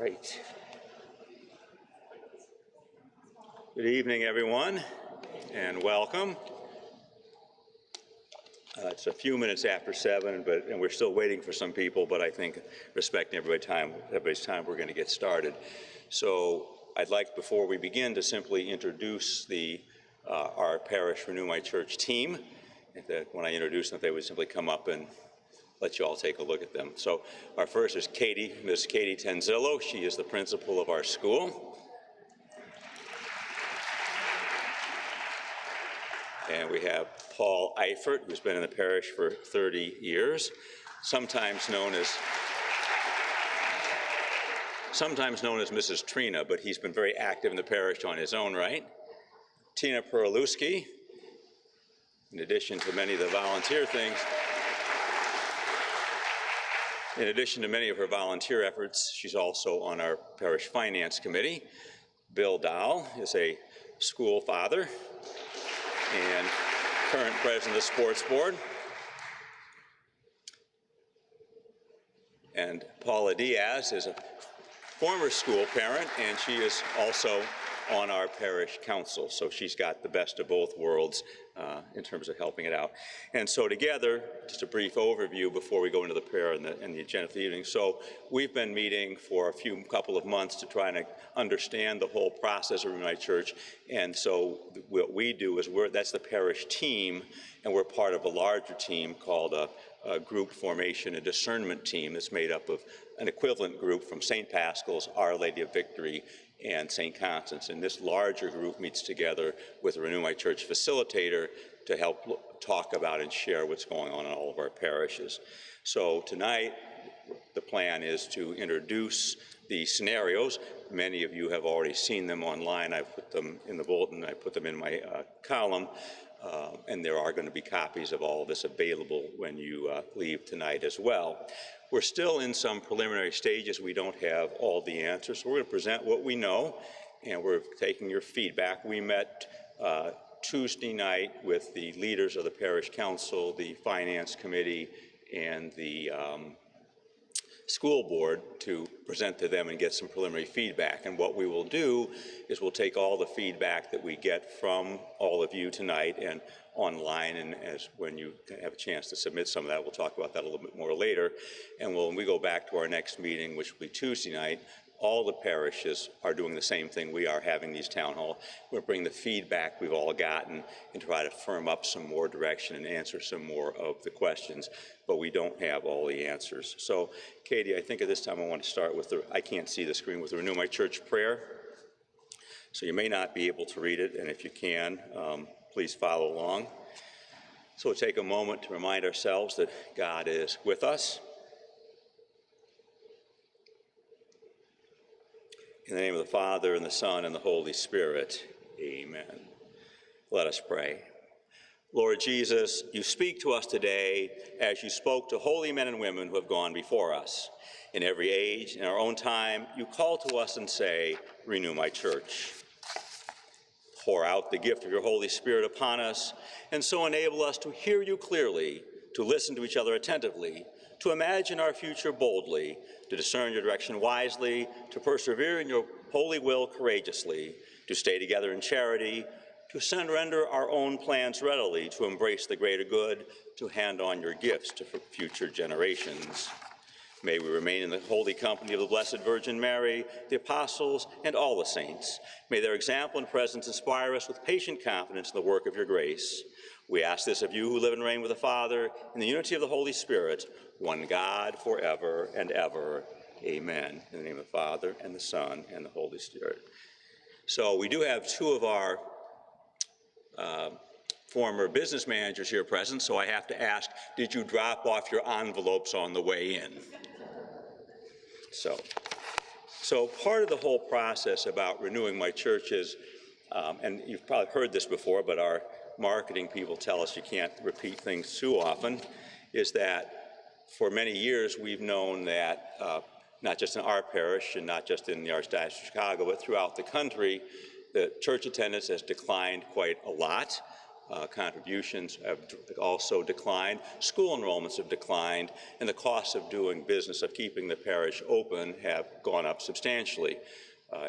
right. Good evening, everyone, and welcome. It's a few minutes after 7, and we're still waiting for some people, but I think respecting everybody's time, we're going to get started. So I'd like, before we begin, to simply introduce our Parish Renew My Church team. When I introduce them, if they would simply come up and let you all take a look at them. So our first is Ms. Katie Tenzillo. She is the principal of our school. And we have Paul Eifert, who's been in the parish for 30 years, sometimes known as Mrs. Trina, but he's been very active in the parish on his own right. Tina Perluski, in addition to many of her volunteer efforts, she's also on our parish finance committee. Bill Dow is a school father and current president of the sports board. And Paula Diaz is a former school parent, and she is also on our parish council. So she's got the best of both worlds in terms of helping it out. And so together, just a brief overview before we go into the prayer and the agenda for the evening. So we've been meeting for a couple of months to try and understand the whole process of my church. And so what we do is that's the parish team, and we're part of a larger team called a group formation, a discernment team that's made up of an equivalent group from St. Pascal's, Our Lady of Victory, and St. Constance. And this larger group meets together with a Renew My Church facilitator to help talk about and share what's going on in all of our parishes. So tonight, the plan is to introduce the scenarios. Many of you have already seen them online. I put them in the bulletin. I put them in my column. And there are going to be copies of all of this available when you leave tonight as well. We're still in some preliminary stages. We don't have all the answers. So we're going to present what we know, and we're taking your feedback. We met Tuesday night with the leaders of the parish council, the finance committee, and the school board to present to them and get some preliminary feedback. And what we will do is we'll take all the feedback that we get from all of you tonight and online, and when you have a chance to submit some of that, we'll talk about that a little bit more later. And when we go back to our next meeting, which will be Tuesday night, all the parishes are doing the same thing we are, having these town hall. We'll bring the feedback we've all gotten and try to firm up some more direction and answer some more of the questions, but we don't have all the answers. So, Katie, I think at this time I want to start with I can't see the screen, with the Renew My Church prayer. So you may not be able to read it, and if you can, please follow along. So we'll take a moment to remind ourselves that God is with us. In the name of the Father, and the Son, and the Holy Spirit, amen. Let us pray. Lord Jesus, you speak to us today as you spoke to holy men and women who have gone before us. In every age, in our own time, you call to us and say, renew my church. Pour out the gift of your Holy Spirit upon us, and so enable us to hear you clearly, to listen to each other attentively, to imagine our future boldly, to discern your direction wisely, to persevere in your holy will courageously, to stay together in charity, to surrender our own plans readily, to embrace the greater good, to hand on your gifts to future generations. May we remain in the holy company of the Blessed Virgin Mary, the apostles, and all the saints. May their example and presence inspire us with patient confidence in the work of your grace. We ask this of you who live and reign with the Father in the unity of the Holy Spirit, one God, forever and ever. Amen. In the name of the Father, and the Son, and the Holy Spirit. So we do have two of our former business managers here present, so I have to ask, did you drop off your envelopes on the way in? So part of the whole process about renewing my church is, and you've probably heard this before, but our marketing people tell us you can't repeat things too often, is that for many years we've known that not just in our parish and not just in the Archdiocese of Chicago, but throughout the country, the church attendance has declined quite a lot. Contributions have also declined. School enrollments have declined, and the costs of doing business, of keeping the parish open, have gone up substantially.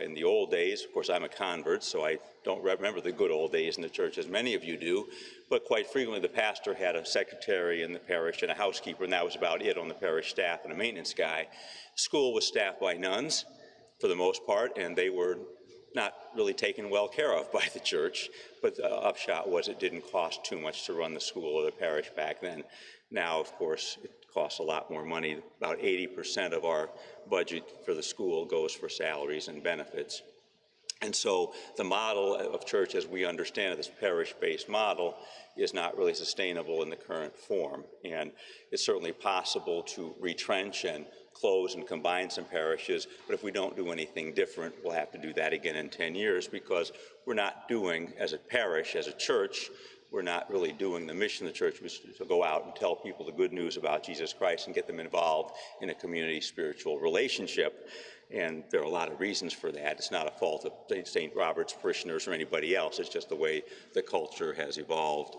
In the old days, of course, I'm a convert, so I don't remember the good old days in the church as many of you do, but quite frequently the pastor had a secretary in the parish and a housekeeper, and that was about it on the parish staff, and a maintenance guy. School was staffed by nuns for the most part, and they were not really taken well care of by the church, but the upshot was it didn't cost too much to run the school or the parish back then. Now, of course, it costs a lot more money. About 80% of our budget for the school goes for salaries and benefits. And so the model of church as we understand it, this parish-based model, is not really sustainable in the current form. And it's certainly possible to retrench and close and combine some parishes, but if we don't do anything different, we'll have to do that again in 10 years because we're not doing, as a parish, as a church, we're not really doing the mission of the church, which is to go out and tell people the good news about Jesus Christ and get them involved in a community spiritual relationship. And there are a lot of reasons for that. It's not a fault of St. Robert's parishioners or anybody else. It's just the way the culture has evolved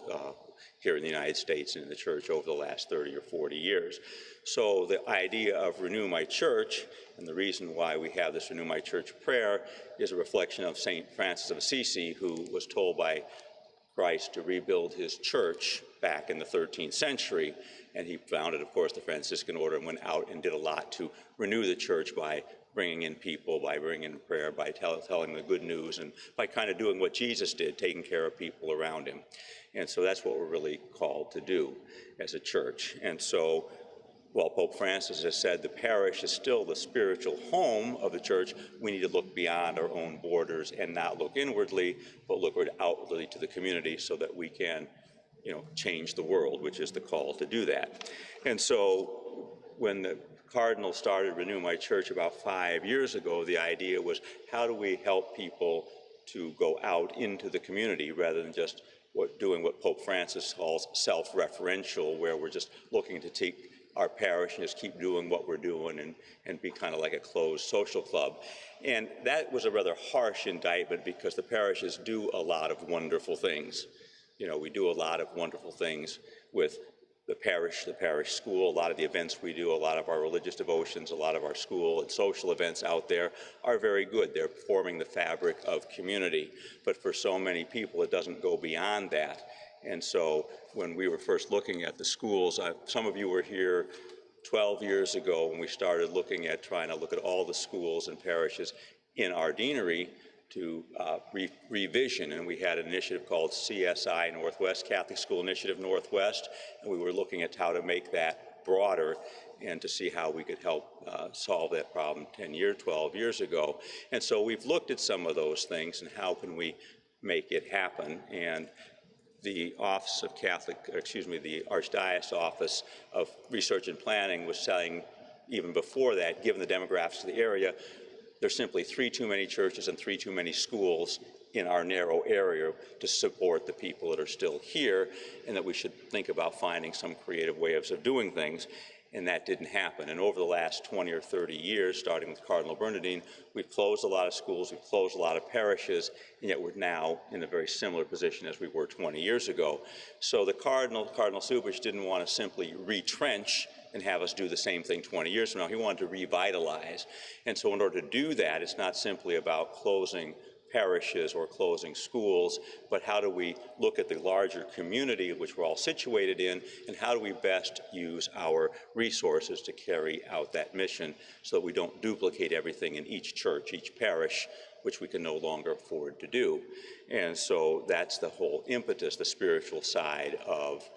here in the United States and in the church over the last 30 or 40 years. So the idea of Renew My Church, and the reason why we have this Renew My Church prayer, is a reflection of St. Francis of Assisi, who was told by Christ to rebuild his church back in the 13th century. And he founded, of course, the Franciscan order and went out and did a lot to renew the church by bringing in people, by bringing in prayer, by telling the good news, and by kind of doing what Jesus did, taking care of people around him. And so that's what we're really called to do as a church. And so while Pope Francis has said the parish is still the spiritual home of the church, we need to look beyond our own borders and not look inwardly, but look outwardly to the community so that we can, change the world, which is the call to do that. And so when the Cardinal started Renew My Church about 5 years ago, the idea was, how do we help people to go out into the community rather than just doing what Pope Francis calls self-referential, where we're just looking to take our parish and just keep doing what we're doing and be kind of like a closed social club. And that was a rather harsh indictment because the parishes do a lot of wonderful things. We do a lot of wonderful things with the parish school, a lot of the events we do, a lot of our religious devotions, a lot of our school and social events out there are very good. They're forming the fabric of community. But for so many people, it doesn't go beyond that. And so when we were first looking at the schools, some of you were here 12 years ago when we started trying to look at all the schools and parishes in our deanery to revision, and we had an initiative called CSI Northwest, Catholic School Initiative Northwest, and we were looking at how to make that broader and to see how we could help solve that problem 12 years ago. And so we've looked at some of those things and how can we make it happen. And the Office of the Archdiocese Office of Research and Planning was saying, even before that, given the demographics of the area, there's simply 3 too many churches and 3 too many schools in our narrow area to support the people that are still here, and that we should think about finding some creative ways of doing things. And that didn't happen. And over the last 20 or 30 years, starting with Cardinal Bernardine, we've closed a lot of schools, we've closed a lot of parishes, and yet we're now in a very similar position as we were 20 years ago. So the Cardinal Subich, didn't want to simply retrench and have us do the same thing 20 years from now. He wanted to revitalize. And so in order to do that, it's not simply about closing parishes or closing schools, but how do we look at the larger community which we're all situated in, and how do we best use our resources to carry out that mission so that we don't duplicate everything in each church, each parish, which we can no longer afford to do. And so that's the whole impetus, the spiritual side of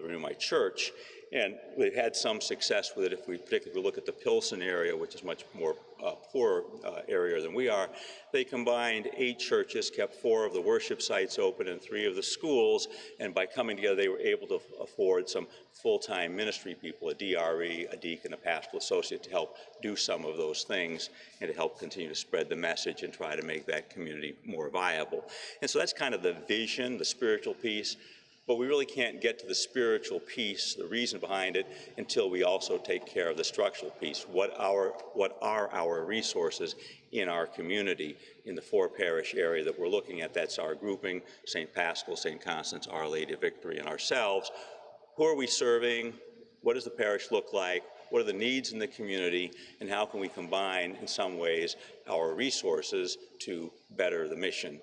Renew My Church. And we've had some success with it. If we particularly look at the Pilsen area, which is much more poor area than we are, they combined 8 churches, kept 4 of the worship sites open and 3 of the schools, and by coming together they were able to afford some full-time ministry people, a DRE, a deacon, a pastoral associate, to help do some of those things and to help continue to spread the message and try to make that community more viable. And so that's kind of the vision, the spiritual piece. But we really can't get to the spiritual piece, the reason behind it, until we also take care of the structural piece. What are our resources in our community, in the 4-parish area that we're looking at? That's our grouping: St. Paschal, St. Constance, Our Lady of Victory, and ourselves. Who are we serving? What does the parish look like? What are the needs in the community? And how can we combine, in some ways, our resources to better the mission?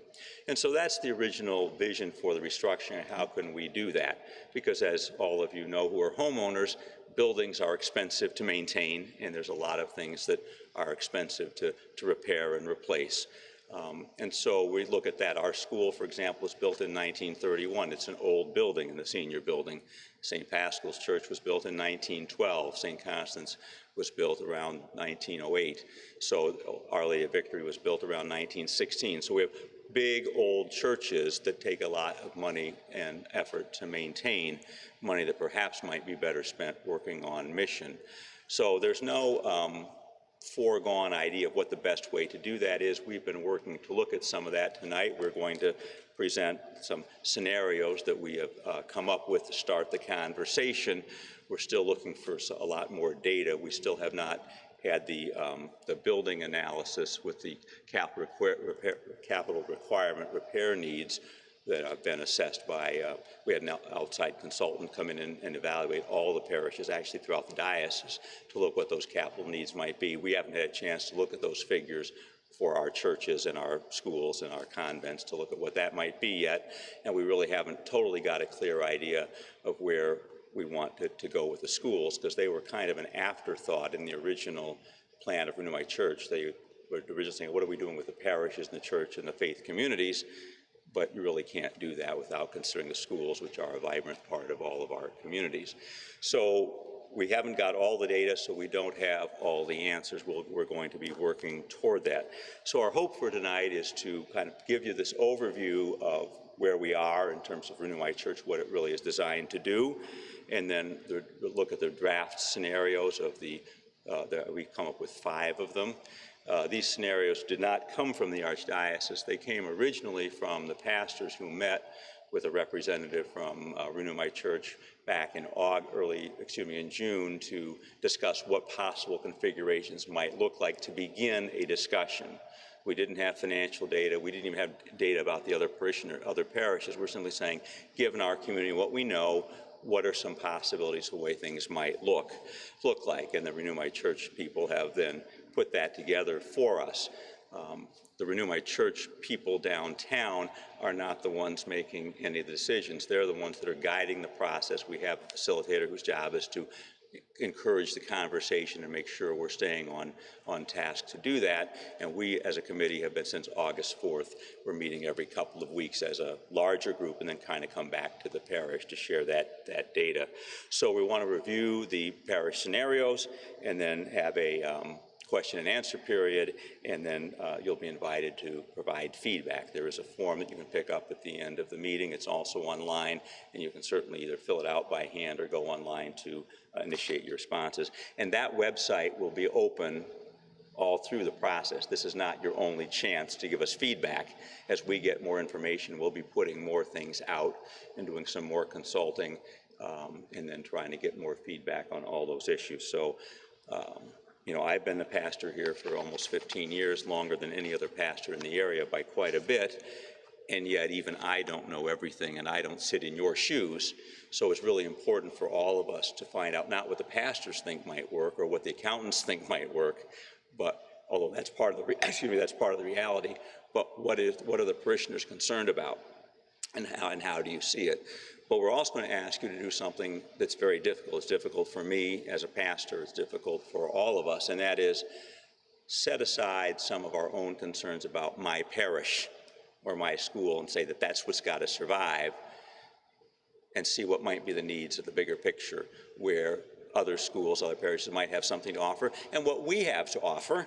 And so that's the original vision for the restructuring. How can we do that? Because as all of you know who are homeowners, buildings are expensive to maintain, and there's a lot of things that are expensive to repair and replace. And so we look at that. Our school, for example, was built in 1931. It's an old building, in the senior building. St. Paschal's Church was built in 1912. St. Constance was built around 1908. So Our Lady of Victory was built around 1916. So we have big old churches that take a lot of money and effort to maintain, money that perhaps might be better spent working on mission. So there's no foregone idea of what the best way to do that is. We've been working to look at some of that tonight. We're going to present some scenarios that we have come up with to start the conversation. We're still looking for a lot more data. We still have not had the building analysis with the capital requirement repair needs that have been assessed by, we had an outside consultant come in and evaluate all the parishes actually throughout the diocese to look what those capital needs might be. We haven't had a chance to look at those figures for our churches and our schools and our convents to look at what that might be yet, and we really haven't totally got a clear idea of where we want to go with the schools, because they were kind of an afterthought in the original plan of Renew My Church. They were originally saying, what are we doing with the parishes and the church and the faith communities? But you really can't do that without considering the schools, which are a vibrant part of all of our communities. So we haven't got all the data, so we don't have all the answers. We're going to be working toward that. So our hope for tonight is to kind of give you this overview of where we are in terms of Renew My Church, what it really is designed to do, and then look at the draft scenarios of we come up with 5 of them. These scenarios did not come from the Archdiocese. They came originally from the pastors who met with a representative from Renew My Church back in in June to discuss what possible configurations might look like to begin a discussion. We didn't have financial data. We didn't even have data about the other parishes. We're simply saying, given our community what we know, what are some possibilities of the way things might look like? And the Renew My Church people have then put that together for us. The Renew My Church people downtown are not the ones making any of the decisions. They're the ones that are guiding the process. We have a facilitator whose job is to encourage the conversation and make sure we're staying on task to do that. And we, as a committee, have been since August 4th. We're meeting every couple of weeks as a larger group and then kind of come back to the parish to share that data. So we want to review the parish scenarios and then have a question and answer period, and then you'll be invited to provide feedback. There is a form that you can pick up at the end of the meeting. It's also online, and you can certainly either fill it out by hand or go online to initiate your responses. And that website will be open all through the process. This is not your only chance to give us feedback. As we get more information, we'll be putting more things out and doing some more consulting, and then trying to get more feedback on all those issues. So, I've been the pastor here for almost 15 years, longer than any other pastor in the area by quite a bit, and yet even I don't know everything, and I don't sit in your shoes. So it's really important for all of us to find out not what the pastors think might work or what the accountants think might work, but although that's part of the reality, but what are the parishioners concerned about, and how do you see it? But we're also going to ask you to do something that's very difficult. It's difficult for me as a pastor. It's difficult for all of us, and that is set aside some of our own concerns about my parish or my school and say that that's what's got to survive, and see what might be the needs of the bigger picture, where other schools, other parishes might have something to offer, and what we have to offer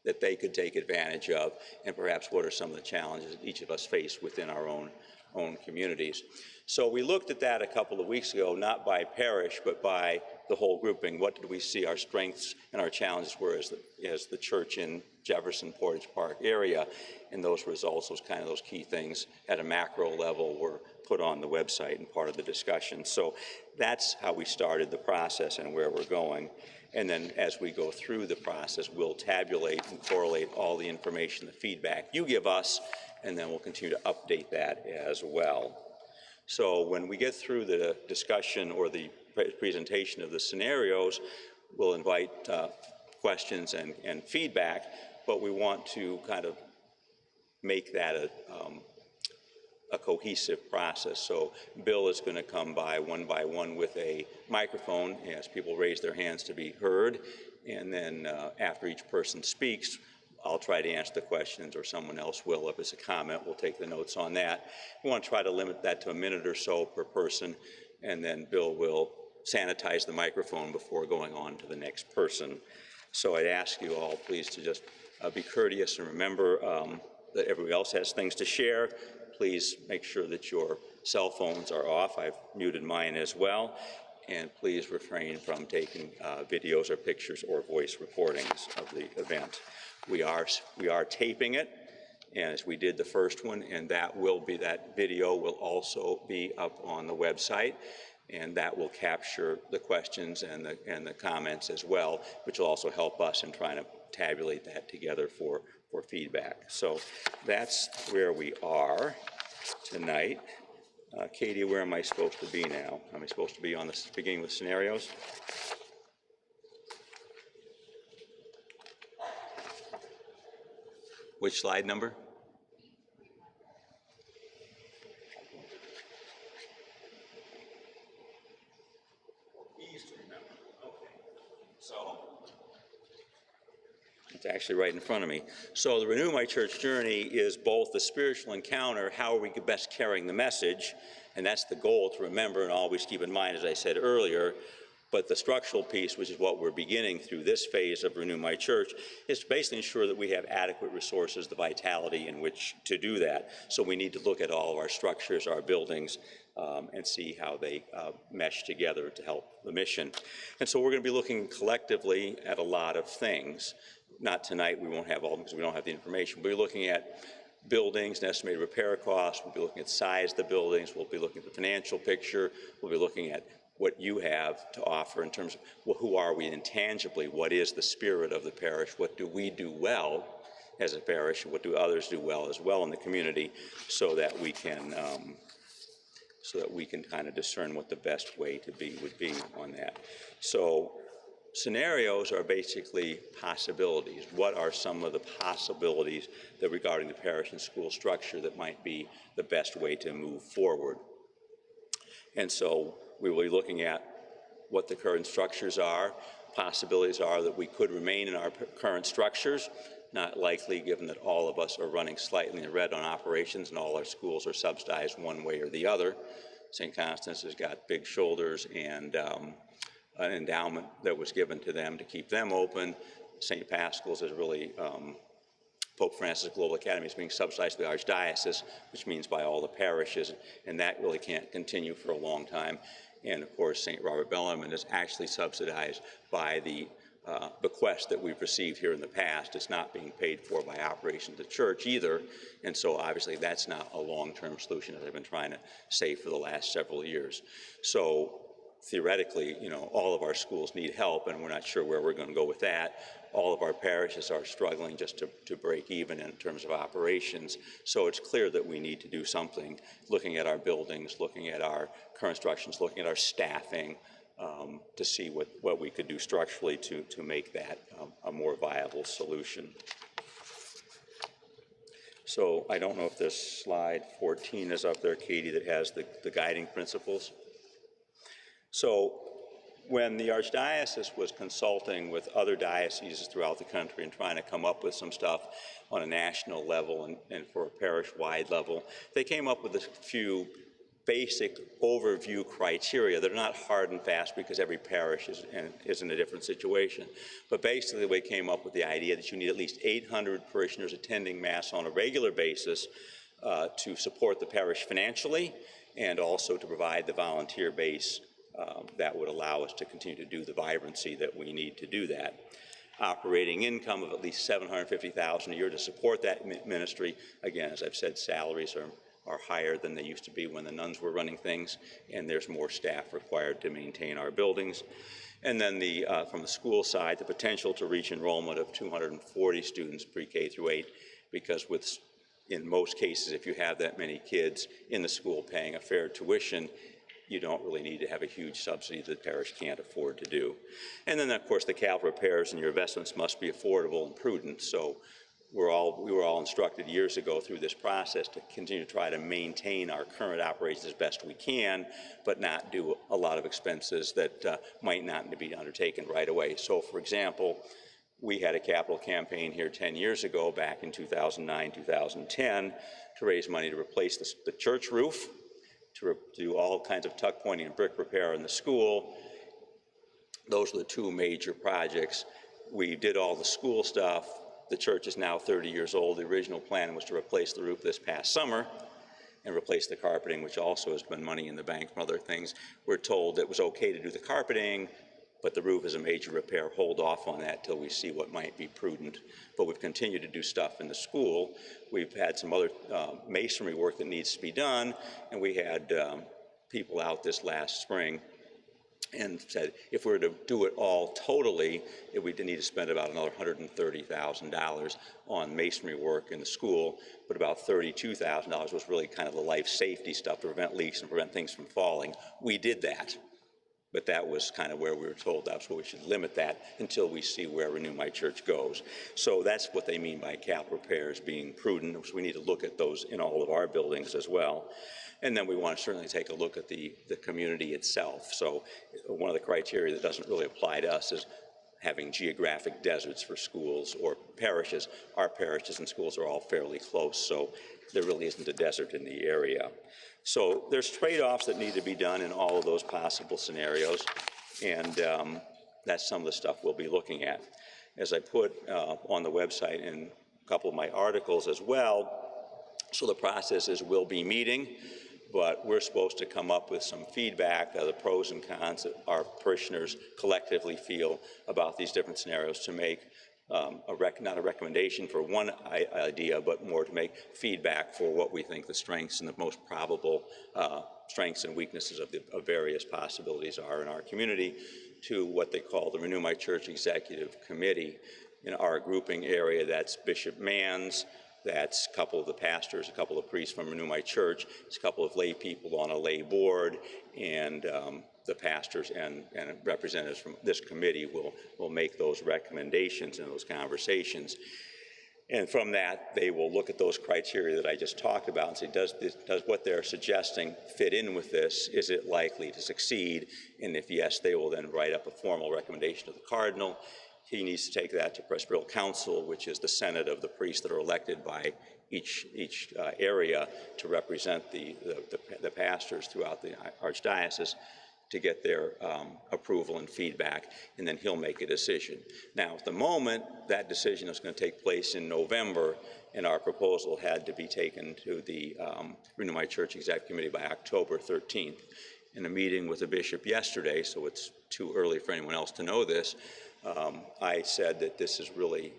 that they could take advantage of, and perhaps what are some of the challenges that each of us face within our own own communities. So we looked at that a couple of weeks ago, not by parish, but by the whole grouping. What did we see our strengths and our challenges were as the church in Jefferson, Portage Park area? And those results, those key things at a macro level were put on the website and part of the discussion. So that's how we started the process and where we're going. And then as we go through the process, we'll tabulate and correlate all the information, the feedback you give us, and then we'll continue to update that as well. So when we get through the discussion or the presentation of the scenarios, we'll invite questions and feedback, but we want to kind of make that a cohesive process. So Bill is going to come by one with a microphone as people raise their hands to be heard, and then after each person speaks, I'll try to answer the questions, or someone else will. If it's a comment, we'll take the notes on that. We want to try to limit that to a minute or so per person, and then Bill will sanitize the microphone before going on to the next person. So I'd ask you all, please, to just be courteous and remember that everybody else has things to share. Please make sure that your cell phones are off. I've muted mine as well. And please refrain from taking videos or pictures or voice recordings of the event. We are taping it, and as we did the first one, and that video will also be up on the website, and that will capture the questions and the comments as well, which will also help us in trying to tabulate that together for feedback. So that's where we are tonight. Katie, where am I supposed to be now? Am I supposed to be on the beginning with scenarios? Which slide number? Easy to remember. Okay. So it's actually right in front of me. So the Renew My Church journey is both the spiritual encounter, how are we best carrying the message, and that's the goal to remember and always keep in mind, as I said earlier. But the structural piece, which is what we're beginning through this phase of Renew My Church, is to basically ensure that we have adequate resources, the vitality in which to do that. So we need to look at all of our structures, our buildings, and see how they mesh together to help the mission. And so we're going to be looking collectively at a lot of things. Not tonight, we won't have all because we don't have the information. We'll be looking at buildings and estimated repair costs. We'll be looking at size of the buildings. We'll be looking at the financial picture. We'll be looking at what you have to offer in terms of, well, who are we intangibly? What is the spirit of the parish? What do we do well as a parish? And what do others do well as well in the community, so that we can kind of discern what the best way would be on that. So scenarios are basically possibilities. What are some of the possibilities that regarding the parish and school structure that might be the best way to move forward? And so we will be looking at what the current structures are. Possibilities are that we could remain in our current structures, not likely given that all of us are running slightly in the red on operations and all our schools are subsidized one way or the other. St. Constance has got big shoulders and an endowment that was given to them to keep them open. St. Pascal's is really Pope Francis Global Academy is being subsidized by the Archdiocese, which means by all the parishes, and that really can't continue for a long time. And of course, St. Robert Bellarmine is actually subsidized by the bequest that we've received here in the past. It's not being paid for by operations of the church either, and so obviously that's not a long-term solution, as I've been trying to say for the last several years. So theoretically, all of our schools need help, and we're not sure where we're going to go with that. All of our parishes are struggling just to break even in terms of operations. So it's clear that we need to do something, looking at our buildings, looking at our current structures, looking at our staffing, to see what we could do structurally to make that a more viable solution. So I don't know if this slide 14 is up there, Katie, that has the guiding principles. So when the Archdiocese was consulting with other dioceses throughout the country and trying to come up with some stuff on a national level and for a parish-wide level, they came up with a few basic overview criteria that are not hard and fast because every parish is in a different situation. But basically we came up with the idea that you need at least 800 parishioners attending Mass on a regular basis, to support the parish financially and also to provide the volunteer base that would allow us to continue to do the vibrancy that we need to do that. Operating income of at least $750,000 a year to support that ministry. Again, as I've said, salaries are higher than they used to be when the nuns were running things, and there's more staff required to maintain our buildings. And then from the school side, the potential to reach enrollment of 240 students pre-K through 8, because in most cases, if you have that many kids in the school paying a fair tuition, you don't really need to have a huge subsidy that the parish can't afford to do. And then, of course, the capital repairs and your investments must be affordable and prudent. So we were all instructed years ago through this process to continue to try to maintain our current operations as best we can, but not do a lot of expenses that might not be undertaken right away. So, for example, we had a capital campaign here 10 years ago, back in 2009, 2010, to raise money to replace the church roof, to do all kinds of tuck pointing and brick repair in the school. Those were the two major projects. We did all the school stuff. The church is now 30 years old. The original plan was to replace the roof this past summer and replace the carpeting, which also has been money in the bank from other things. We're told it was okay to do the carpeting, but the roof is a major repair. Hold off on that till we see what might be prudent. But we've continued to do stuff in the school. We've had some other masonry work that needs to be done, and we had people out this last spring and said if we were to do it all totally, we'd need to spend about another $130,000 on masonry work in the school, but about $32,000 was really kind of the life safety stuff to prevent leaks and prevent things from falling. We did that. But that was kind of where we were told that's where we should limit that until we see where Renew My Church goes. So that's what they mean by capital repairs being prudent. So we need to look at those in all of our buildings as well. And then we want to certainly take a look at the community itself. So one of the criteria that doesn't really apply to us is having geographic deserts for schools or parishes. Our parishes and schools are all fairly close, so there really isn't a desert in the area. So there's trade-offs that need to be done in all of those possible scenarios, and that's some of the stuff we'll be looking at. As I put on the website in a couple of my articles as well, so the process is we'll be meeting, but we're supposed to come up with some feedback, the pros and cons that our parishioners collectively feel about these different scenarios to make not a recommendation for one idea, but more to make feedback for what we think the strengths and the most probable strengths and weaknesses of various possibilities are in our community, to what they call the Renew My Church Executive Committee. In our grouping area, that's Bishop Manns, that's a couple of the pastors, a couple of priests from Renew My Church, it's a couple of lay people on a lay board, and the pastors and representatives from this committee will make those recommendations and those conversations. And from that, they will look at those criteria that I just talked about and say, does what they're suggesting fit in with this? Is it likely to succeed? And if yes, they will then write up a formal recommendation to the cardinal. He needs to take that to Presbyterial Council, which is the senate of the priests that are elected by each area to represent the pastors throughout the archdiocese, to get their approval and feedback, and then he'll make a decision. Now, at the moment, that decision is going to take place in November, and our proposal had to be taken to the Renew My Church Executive Committee by October 13th. In a meeting with the bishop yesterday, so it's too early for anyone else to know this, I said that this is really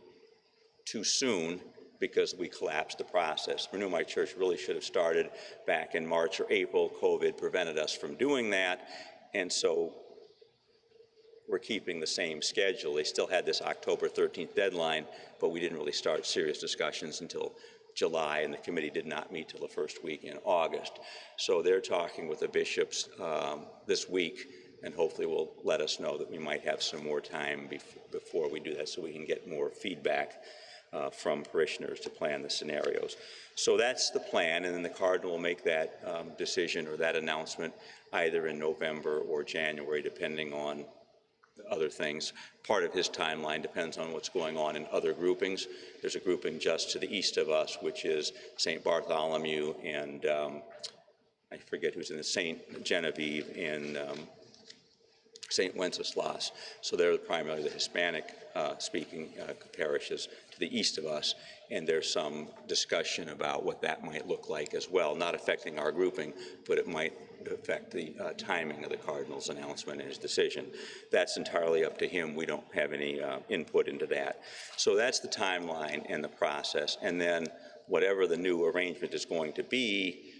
too soon because we collapsed the process. Renew My Church really should have started back in March or April. COVID prevented us from doing that. And so we're keeping the same schedule. They still had this October 13th deadline, but we didn't really start serious discussions until July, and the committee did not meet till the first week in August. So they're talking with the bishops this week, and hopefully will let us know that we might have some more time before we do that so we can get more feedback from parishioners to plan the scenarios. So that's the plan, and then the cardinal will make that decision or that announcement either in November or January, depending on other things. Part of his timeline depends on what's going on in other groupings. There's a grouping just to the east of us, which is St. Bartholomew and I forget who's in the St. Genevieve in St. Wenceslas. So they're primarily the Hispanic-speaking parishes to the east of us, and there's some discussion about what that might look like as well, not affecting our grouping, but it might affect the timing of the Cardinal's announcement and his decision. That's entirely up to him. We don't have any input into that. So that's the timeline and the process, and then whatever the new arrangement is going to be,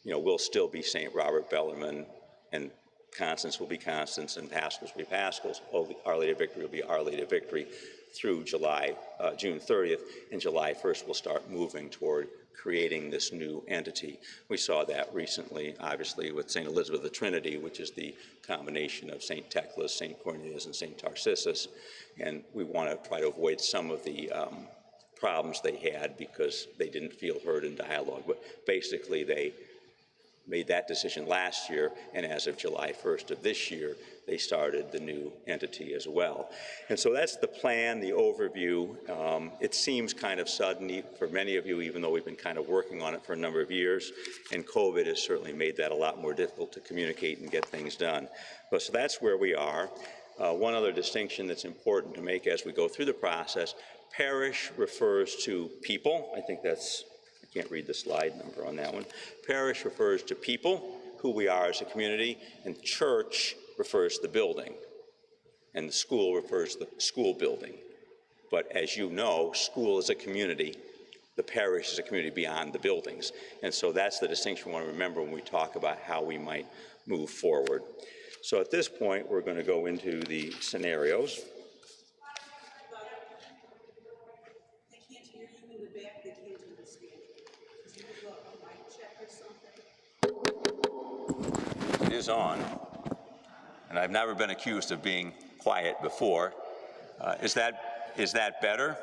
will still be St. Robert Bellarmine, and Constance will be Constance, and Paschals will be Paschals. Our Lady of Victory will be Our Lady of Victory through June 30th, and July 1st we'll start moving toward creating this new entity. We saw that recently, obviously, with St. Elizabeth of the Trinity, which is the combination of St. Teclis, St. Cornelius, and St. Tarcissus, and we want to try to avoid some of the problems they had because they didn't feel heard in dialogue, but basically they made that decision last year, and as of July 1st of this year, they started the new entity as well. And so that's the plan, the overview. It seems kind of sudden for many of you, even though we've been kind of working on it for a number of years, and COVID has certainly made that a lot more difficult to communicate and get things done. But so that's where we are. One other distinction that's important to make as we go through the process, parish refers to people. I think that's, I can't read the slide number on that one. Parish refers to people, who we are as a community, and church refers to the building, and the school refers to the school building. But as you know, school is a community. The parish is a community beyond the buildings. And so that's the distinction we want to remember when we talk about how we might move forward. So at this point, we're going to go into the scenarios. It is on, and I've never been accused of being quiet before. Is that better?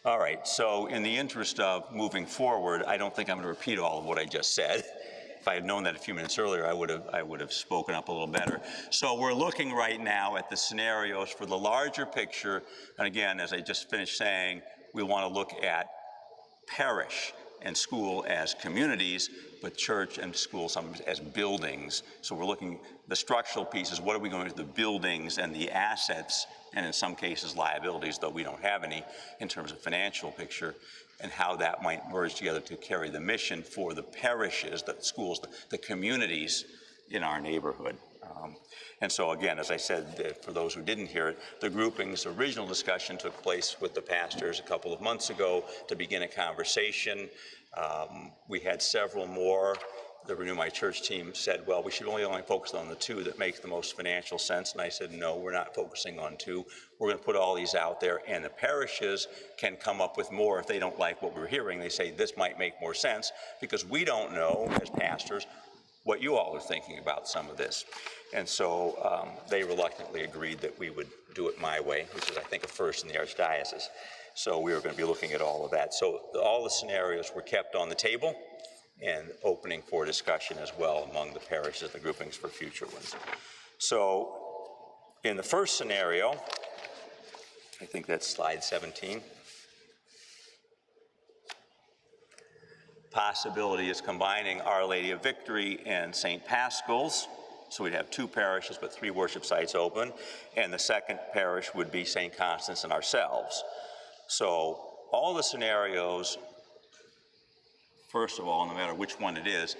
All right, so in the interest of moving forward, I don't think I'm going to repeat all of what I just said. If I had known that a few minutes earlier, I would have spoken up a little better. So we're looking right now at the scenarios for the larger picture, and again, as I just finished saying, we want to look at parish and school as communities, but church and school sometimes as buildings. So we're looking, the structural pieces, what are we going to do, the buildings and the assets, and in some cases liabilities, though we don't have any in terms of financial picture, and how that might merge together to carry the mission for the parishes, the schools, the communities in our neighborhood. And so again, as I said, for those who didn't hear it, the grouping's original discussion took place with the pastors a couple of months ago to begin a conversation. We had several more. The Renew My Church team said, well, we should only focus on the two that make the most financial sense. And I said, no, we're not focusing on two. We're going to put all these out there, and the parishes can come up with more if they don't like what we're hearing. They say this might make more sense, because we don't know, as pastors, what you all are thinking about some of this. And so they reluctantly agreed that we would do it my way, which is, I think, a first in the Archdiocese. So we were going to be looking at all of that. So all the scenarios were kept on the table and opening for discussion as well among the parishes and the groupings for future ones. So in the first scenario, I think that's slide 17, possibility is combining Our Lady of Victory and St. Paschal's. So we'd have two parishes but 3 worship sites open, and the second parish would be St. Constance and ourselves. So all the scenarios, first of all, no matter which one it is,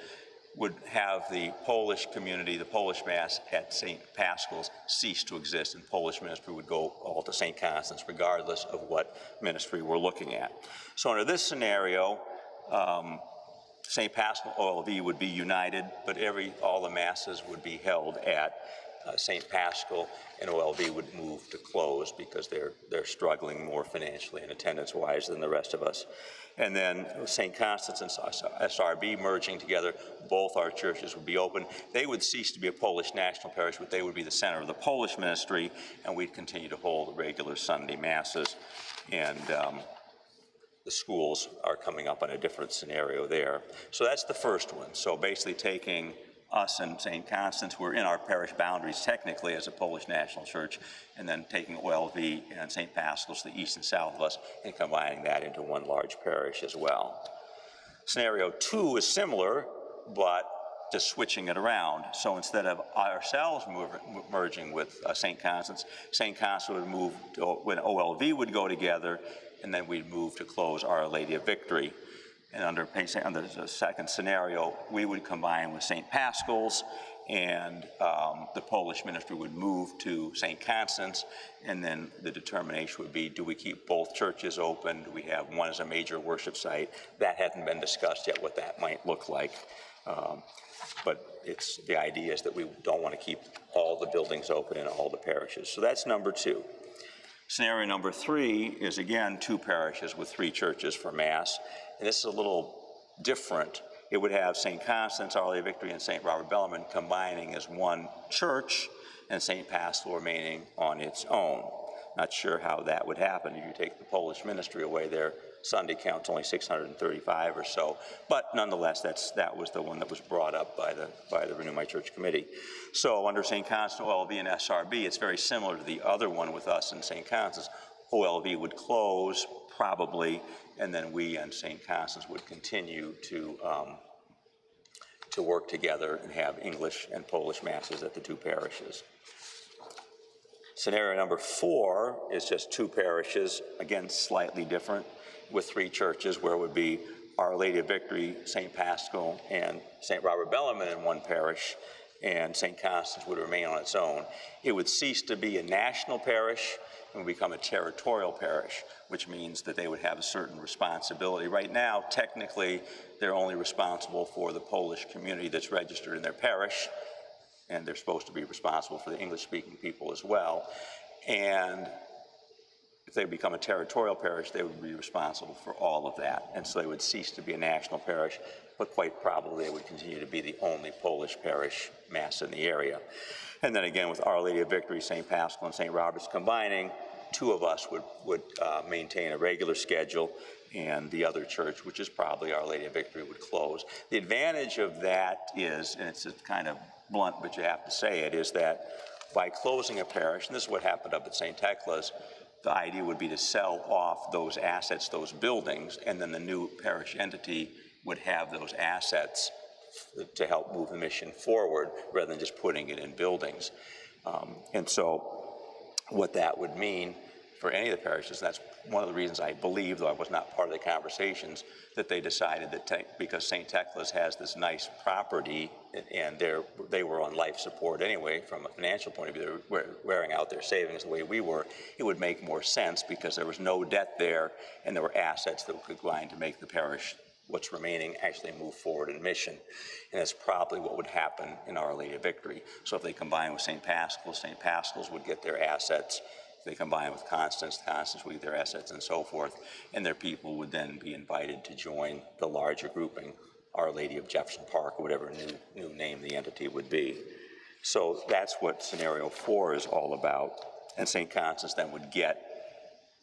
would have the Polish community, the Polish Mass at St. Paschal's cease to exist, and Polish ministry would go all to St. Constance, regardless of what ministry we're looking at. So under this scenario, St. Paschal OLV would be united, but all the masses would be held at St. Paschal, and OLV would move to close because they're struggling more financially and attendance-wise than the rest of us. And then St. Constance and SRB merging together, both our churches would be open. They would cease to be a Polish national parish, but they would be the center of the Polish ministry, and we'd continue to hold regular Sunday masses. And the schools are coming up on a different scenario there. So that's the first one. So basically taking us and St. Constance, we're in our parish boundaries technically as a Polish national church, and then taking OLV and St. Paschal's, the east and south of us, and combining that into one large parish as well. Scenario 2 is similar, but just switching it around. So instead of ourselves merging with St. Constance would move, when OLV would go together, and then we'd move to close Our Lady of Victory. And under the second scenario, we would combine with St. Paschal's, and the Polish ministry would move to St. Constance, and then the determination would be, do we keep both churches open? Do we have one as a major worship site? That hadn't been discussed yet, what that might look like. But the idea is that we don't want to keep all the buildings open in all the parishes. So that's number 2. Scenario number 3 is, again, 2 parishes with 3 churches for Mass. And this is a little different. It would have St. Constance, Our Lady of Victory, and St. Robert Bellarmine combining as one church, and St. Paschal remaining on its own. Not sure how that would happen. If you take the Polish ministry away, their Sunday count's only 635 or so. But nonetheless, that was the one that was brought up by the Renew My Church Committee. So under St. Constance, OLV, and SRB, it's very similar to the other one with us in St. Constance. OLV would close, probably, and then we and St. Constance would continue to work together and have English and Polish Masses at the 2 parishes. Scenario number 4 is just 2 parishes, again, slightly different, with 3 churches, where it would be Our Lady of Victory, St. Paschal, and St. Robert Bellarmine in one parish, and St. Constance would remain on its own. It would cease to be a national parish and would become a territorial parish, which means that they would have a certain responsibility. Right now, technically, they're only responsible for the Polish community that's registered in their parish, and they're supposed to be responsible for the English-speaking people as well. And if they become a territorial parish, they would be responsible for all of that. And so they would cease to be a national parish, but quite probably they would continue to be the only Polish parish Mass in the area. And then again, with Our Lady of Victory, St. Paschal, and St. Robert's combining, 2 of us would maintain a regular schedule, and the other church, which is probably Our Lady of Victory, would close. The advantage of that is, and it's kind of blunt, but you have to say it, is that by closing a parish, and this is what happened up at St. Tecla's, the idea would be to sell off those assets, those buildings, and then the new parish entity would have those assets to help move the mission forward rather than just putting it in buildings. And so what that would mean for any of the parishes, and that's one of the reasons I believe, though I was not part of the conversations, that they decided that because St. Tecla's has this nice property and they were on life support anyway from a financial point of view, they were wearing out their savings the way we were, it would make more sense because there was no debt there and there were assets that could combine to make the parish, what's remaining, actually move forward in mission. And that's probably what would happen in Our Lady of Victory. So if they combine with St. Paschal's would get their assets. If they combine with Constance would get their assets and so forth. And their people would then be invited to join the larger grouping, Our Lady of Jefferson Park, or whatever new name the entity would be. So that's what scenario 4 is all about. And St. Constance then would get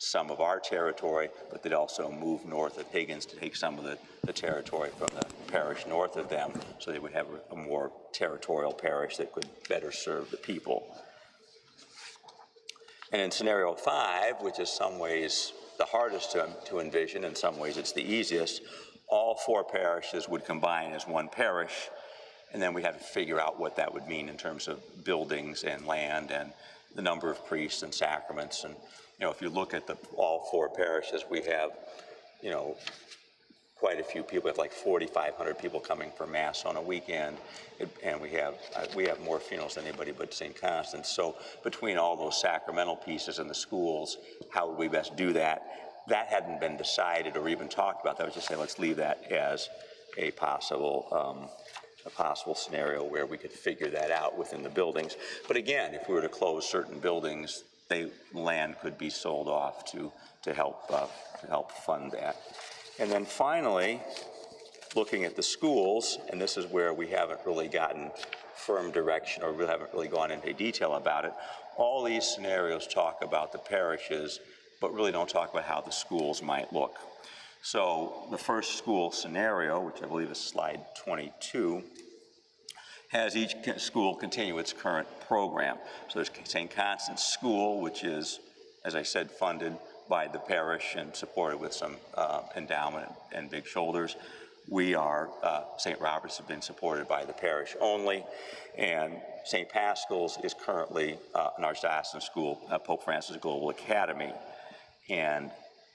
some of our territory, but they'd also move north of Higgins to take some of the territory from the parish north of them, so they would have a more territorial parish that could better serve the people. And in scenario 5, which is some ways the hardest to envision, in some ways it's the easiest, all 4 parishes would combine as one parish, and then we had to figure out what that would mean in terms of buildings and land and the number of priests and sacraments. And if you look at all 4 parishes, we have, quite a few people. We have like 4,500 people coming for Mass on a weekend, and we have more funerals than anybody but St. Constance. So between all those sacramental pieces and the schools, how would we best do that? That hadn't been decided or even talked about. That was just saying, let's leave that as a possible scenario where we could figure that out within the buildings. But again, if we were to close certain buildings, land could be sold off to help fund that. And then finally, looking at the schools, and this is where we haven't really gotten firm direction or we haven't really gone into detail about it. All these scenarios talk about the parishes, but really don't talk about how the schools might look. So the first school scenario, which I believe is slide 22, has each school continue its current program. So there's St. Constance School, which is, as I said, funded by the parish and supported with some endowment and big shoulders. We are, St. Robert's has been supported by the parish only, and St. Paschal's is currently an archdiocesan school, Pope Francis Global Academy, and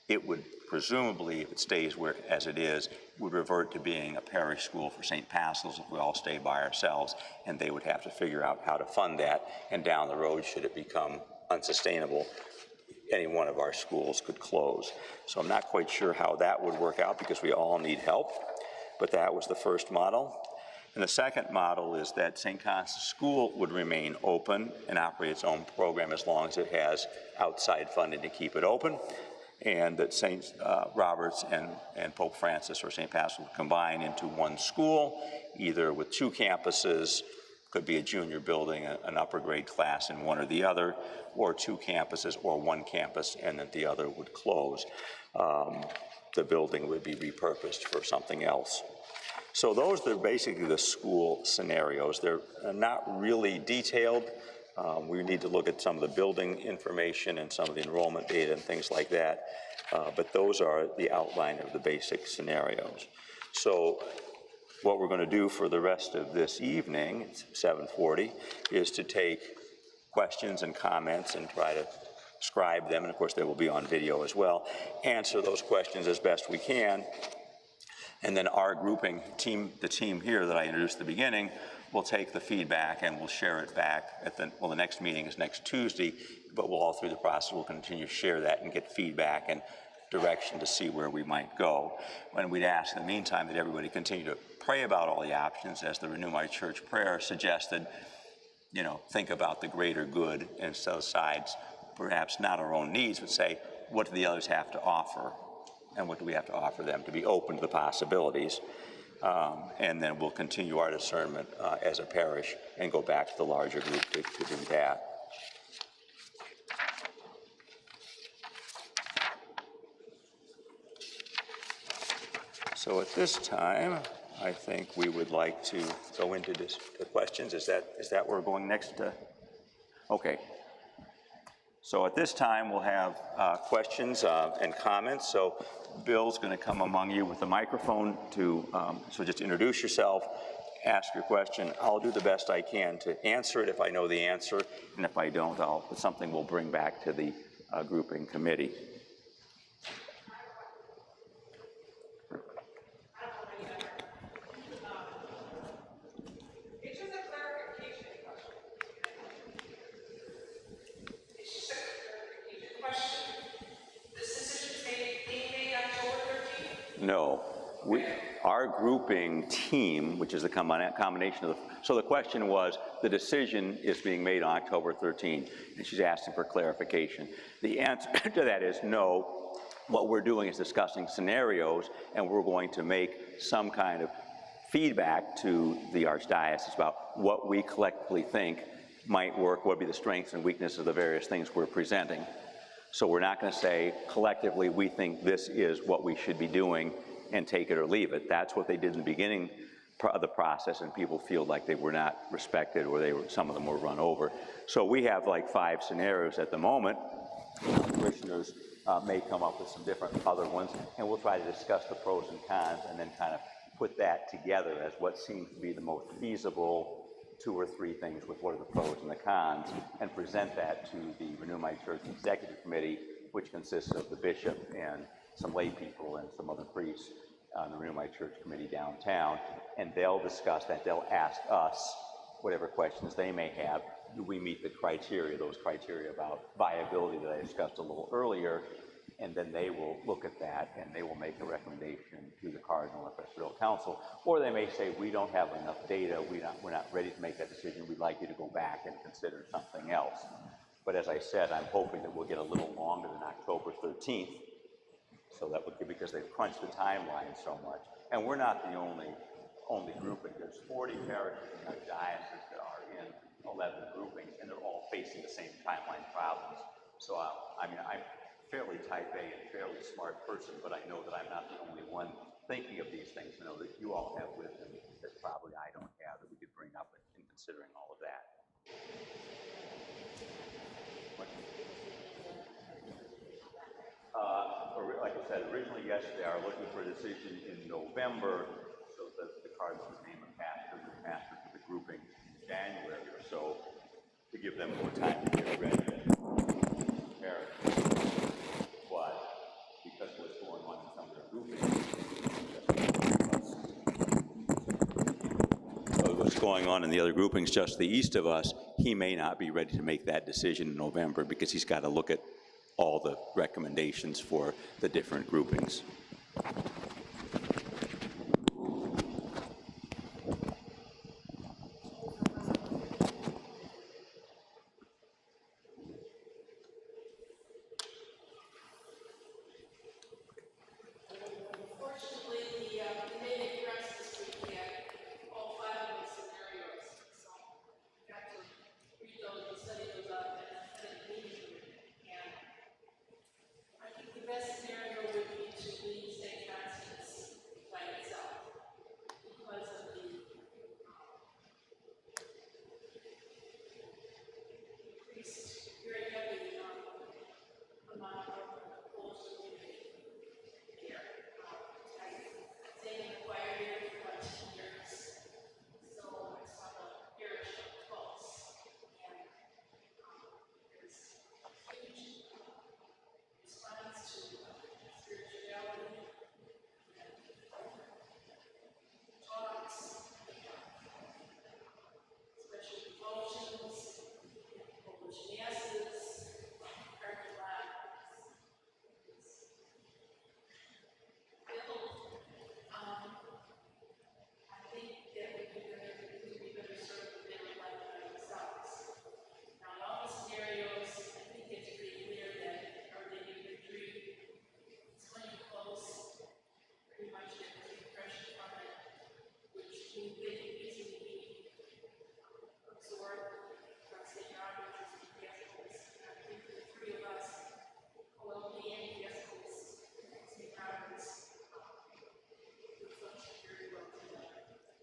it would presumably, if it stays where as it is, would revert to being a parish school for St. Paschal's if we all stay by ourselves, and they would have to figure out how to fund that, and down the road, should it become unsustainable, any one of our schools could close. So I'm not quite sure how that would work out because we all need help, but that was the first model. And the second model is that St. Constance School would remain open and operate its own program as long as it has outside funding to keep it open, and that St. Robert's and Pope Francis or St. Paschal would combine into one school, either with 2 campuses, could be a junior building, an upper grade class in one or the other, or 2 campuses or 1 campus, and then the other would close. The building would be repurposed for something else. So those are basically the school scenarios. They're not really detailed. We need to look at some of the building information and some of the enrollment data and things like that, but those are the outline of the basic scenarios. So what we're going to do for the rest of this evening, it's 7:40, is to take questions and comments and try to scribe them, and of course they will be on video as well, answer those questions as best we can, and then our grouping team, the team here that I introduced at the beginning, will take the feedback and we'll share it back at the next meeting is next Tuesday, but we'll all through the process, we'll continue to share that and get feedback and direction to see where we might go. And we'd ask in the meantime that everybody continue to pray about all the options, as the Renew My Church prayer suggested. You know, think about the greater good and set aside perhaps not our own needs, but say, what do the others have to offer? And what do we have to offer them, to be open to the possibilities? And then we'll continue our discernment as a parish and go back to the larger group to do that. So at this time, I think we would like to go into the questions. Is that where we're going next? Okay. So at this time, we'll have questions and comments. So Bill's going to come among you with the microphone to, so just introduce yourself, ask your question. I'll do the best I can to answer it if I know the answer, and if I don't, it's something we'll bring back to the grouping committee. No. Our grouping team, which is a combination of the, so the question was, the decision is being made on October 13th, and she's asking for clarification. The answer to that is no. What we're doing is discussing scenarios, and we're going to make some kind of feedback to the Archdiocese about what we collectively think might work, what would be the strengths and weaknesses of the various things we're presenting. So we're not going to say, collectively, we think this is what we should be doing and take it or leave it. That's what they did in the beginning of the process, and people feel like they were not respected, or some of them were run over. So we have like 5 scenarios at the moment. Commissioners may come up with some different other ones, and we'll try to discuss the pros and cons and then kind of put that together as what seems to be the most feasible 2 or 3 things with what are the pros and the cons, and present that to the Renew My Church Executive Committee, which consists of the bishop and some lay people and some other priests on the Renew My Church Committee downtown, and they'll discuss that. They'll ask us whatever questions they may have. Do we meet the criteria, those criteria about viability that I discussed a little earlier? And then they will look at that and they will make a recommendation to the Cardinal or Presbyterial Council. Or they may say, we don't have enough data, we're not ready to make that decision, we'd like you to go back and consider something else. But as I said, I'm hoping that we'll get a little longer than October 13th, so that would be, because they've crunched the timeline so much. And we're not the only grouping. There's 40 parishes in our diocese that are in 11 groupings, and they're all facing the same timeline problems. So I mean, I'm fairly type A and fairly smart person, but I know that I'm not the only one thinking of these things. I know that you all have wisdom that probably I don't have, that we could bring up in considering all of that. Like I said, originally, yes, they are looking for a decision in November. hard to name a pastor for the grouping in January or so to give them more time to get ready to prepare. But because of what's going on in some of their groupings, what's going on in the other groupings just to the east of us, he may not be ready to make that decision in November because he's got to look at all the recommendations for the different groupings.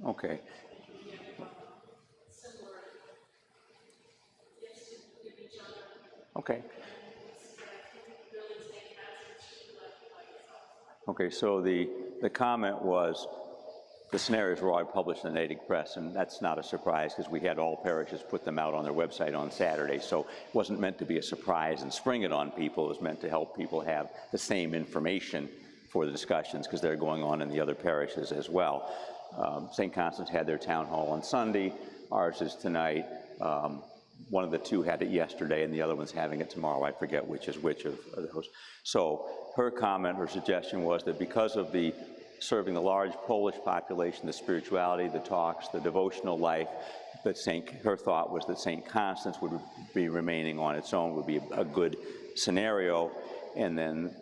Okay. Okay. Okay, so the comment was the scenarios were all published in the native press, and that's not a surprise because we had all parishes put them out on their website on Saturday, so it wasn't meant to be a surprise and spring it on people. It was meant to help people have the same information for the discussions because they're going on in the other parishes as well. St. Constance had their town hall on Sunday. Ours is tonight. One of the two had it yesterday, and the other one's having it tomorrow. I forget which is which of those. So her comment, her suggestion was that because of the serving the large Polish population, the spirituality, the talks, the devotional life, that her thought was that St. Constance would be remaining on its own, would be a good scenario, and then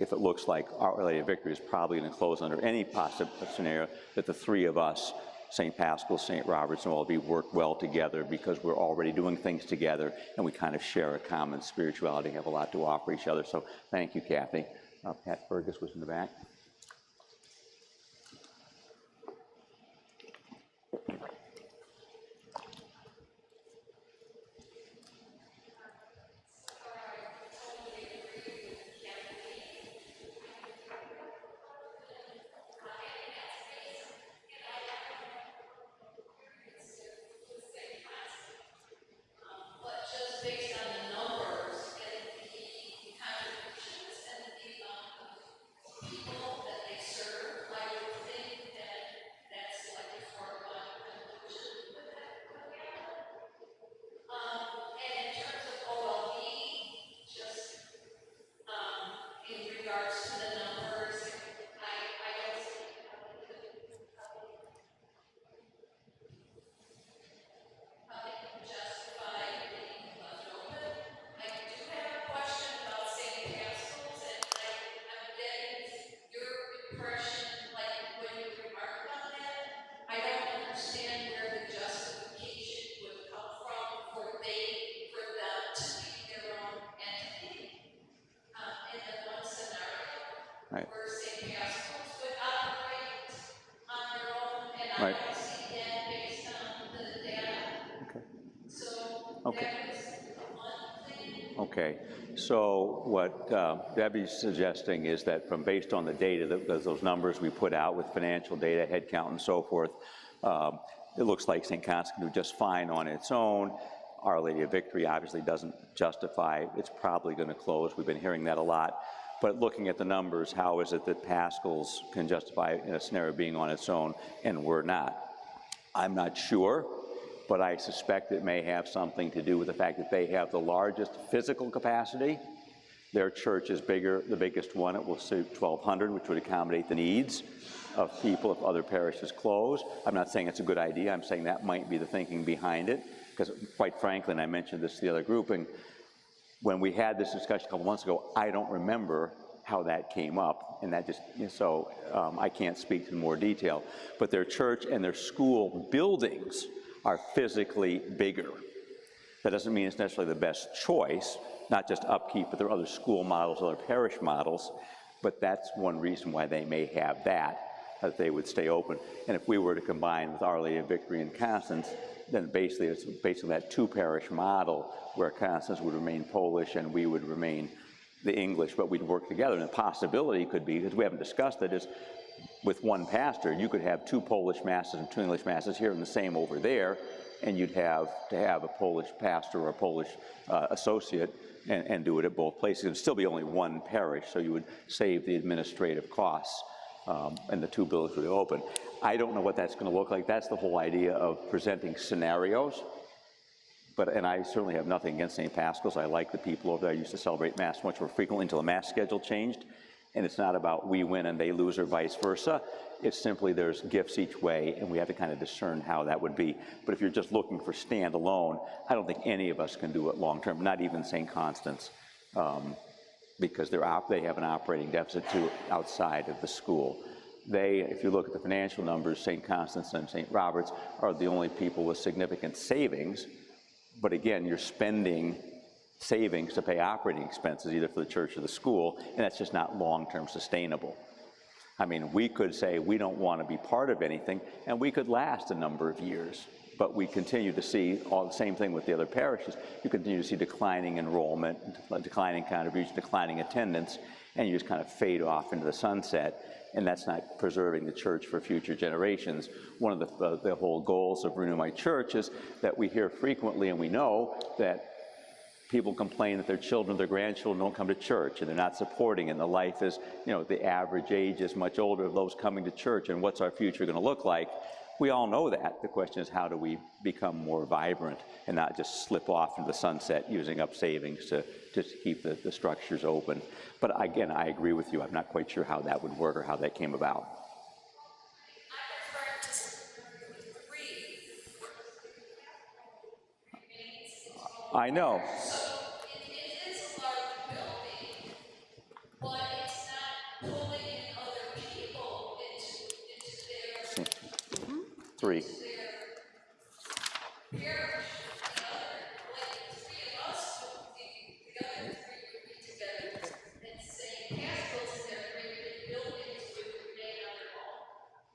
if it looks like Our Lady of Victory is probably going to close under any possible scenario, that the three of us, St. Paschal, St. Robert's, and all be work well together because we're already doing things together and we kind of share a common spirituality, have a lot to offer each other. So thank you, Kathy. Pat Fergus was in the back. Right. Where St. Paschal's would operate on their own, and I don't see that based on the data. Okay. So that was one thing. Okay, so what Debbie's suggesting is that based on the data, those numbers we put out with financial data, head count and so forth, it looks like St. Constance can do just fine on its own. Our Lady of Victory obviously doesn't justify, it's probably going to close. We've been hearing that a lot. But looking at the numbers, how is it that Pascal's can justify in a scenario being on its own and we're not? I'm not sure, but I suspect it may have something to do with the fact that they have the largest physical capacity. Their church is bigger, the biggest one. It will suit 1,200, which would accommodate the needs of people if other parishes close. I'm not saying it's a good idea. I'm saying that might be the thinking behind it, because quite frankly, and I mentioned this to the other grouping, when we had this discussion a couple months ago, I don't remember how that came up, and that just, so I can't speak to more detail. But their church and their school buildings are physically bigger. That doesn't mean it's necessarily the best choice, not just upkeep, but there are other school models, other parish models, but that's one reason why they may have that they would stay open. And if we were to combine with Our Lady of Victory and Constance, then basically it's basically that two-parish model where Constance would remain Polish and we would remain the English, but we'd work together. And the possibility could be, because we haven't discussed it, is with one pastor, you could have two Polish masses and two English masses here and the same over there, and you'd have to have a Polish pastor or a Polish associate and do it at both places. It would still be only one parish, so you would save the administrative costs, and the two buildings would be open. I don't know what that's going to look like. That's the whole idea of presenting scenarios. And I certainly have nothing against St. Pascal's. I like the people over there. I used to celebrate Mass much more frequently until the Mass schedule changed. And it's not about we win and they lose or vice versa. It's simply there's gifts each way, and we have to kind of discern how that would be. But if you're just looking for standalone, I don't think any of us can do it long term, not even St. Constance, because they have an operating deficit too outside of the school. If you look at the financial numbers, St. Constance and St. Robert's are the only people with significant savings. But again, you're spending savings to pay operating expenses, either for the church or the school, and that's just not long-term sustainable. I mean, we could say we don't want to be part of anything, and we could last a number of years, but we continue to see all the same thing with the other parishes. You continue to see declining enrollment, declining contribution, declining attendance, and you just kind of fade off into the sunset, and that's not preserving the church for future generations. One of the whole goals of Renew My Church is that we hear frequently, and we know that people complain that their children, their grandchildren don't come to church, and they're not supporting, and the life is, the average age is much older of those coming to church, and what's our future going to look like? We all know that. The question is, how do we become more vibrant and not just slip off into the sunset using up savings to keep the structures open? But again, I agree with you. I'm not quite sure how that would work or how that came about. I know. Three.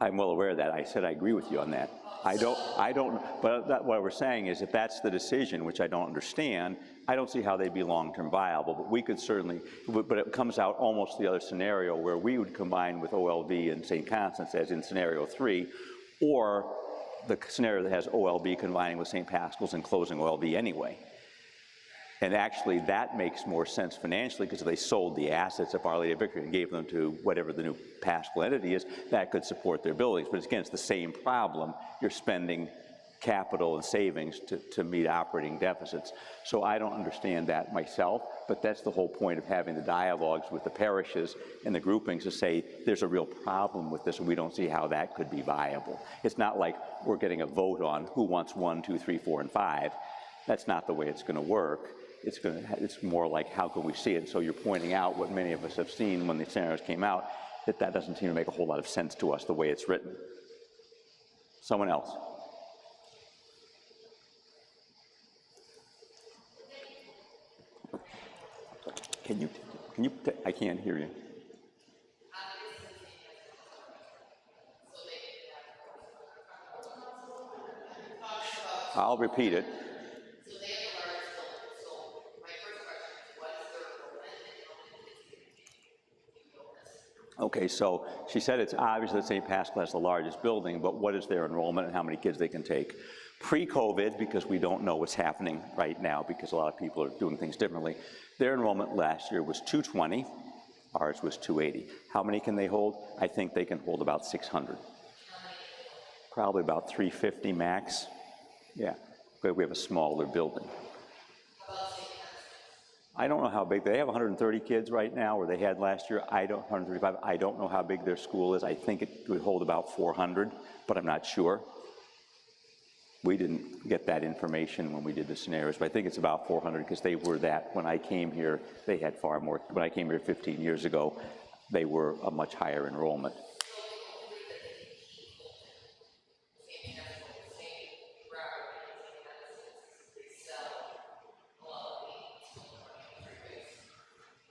I'm well aware of that. I said I agree with you on that. But what we're saying is if that's the decision, which I don't understand, I don't see how they'd be long-term viable, but we could certainly, but it comes out almost the other scenario where we would combine with OLB and St. Constance as in scenario 3, or the scenario that has OLB combining with St. Pascal's and closing OLB anyway. And actually, that makes more sense financially because if they sold the assets of Our Lady of Victory and gave them to whatever the new Paschal entity is, that could support their buildings. But again, it's the same problem. You're spending capital and savings to meet operating deficits. So I don't understand that myself, but that's the whole point of having the dialogues with the parishes and the groupings to say there's a real problem with this and we don't see how that could be viable. It's not like we're getting a vote on who wants 1, 2, 3, 4, and 5. That's not the way it's going to work. It's more like how can we see it? So you're pointing out what many of us have seen when the scenarios came out, that doesn't seem to make a whole lot of sense to us the way it's written. Someone else. I can't hear you. I'll repeat it. Okay, so she said it's obvious that St. Pascal has the largest building, but what is their enrollment and how many kids they can take? Pre-COVID, because we don't know what's happening right now because a lot of people are doing things differently, their enrollment last year was 220, ours was 280. How many can they hold? I think they can hold about 600. Probably about 350 max. Yeah, but we have a smaller building. I don't know how big, they have 130 kids right now, or they had last year, 135. I don't know how big their school is. I think it would hold about 400, but I'm not sure. We didn't get that information when we did the scenarios, but I think it's about 400 because they were that, when I came here, they had far more. When I came here 15 years ago, they were a much higher enrollment.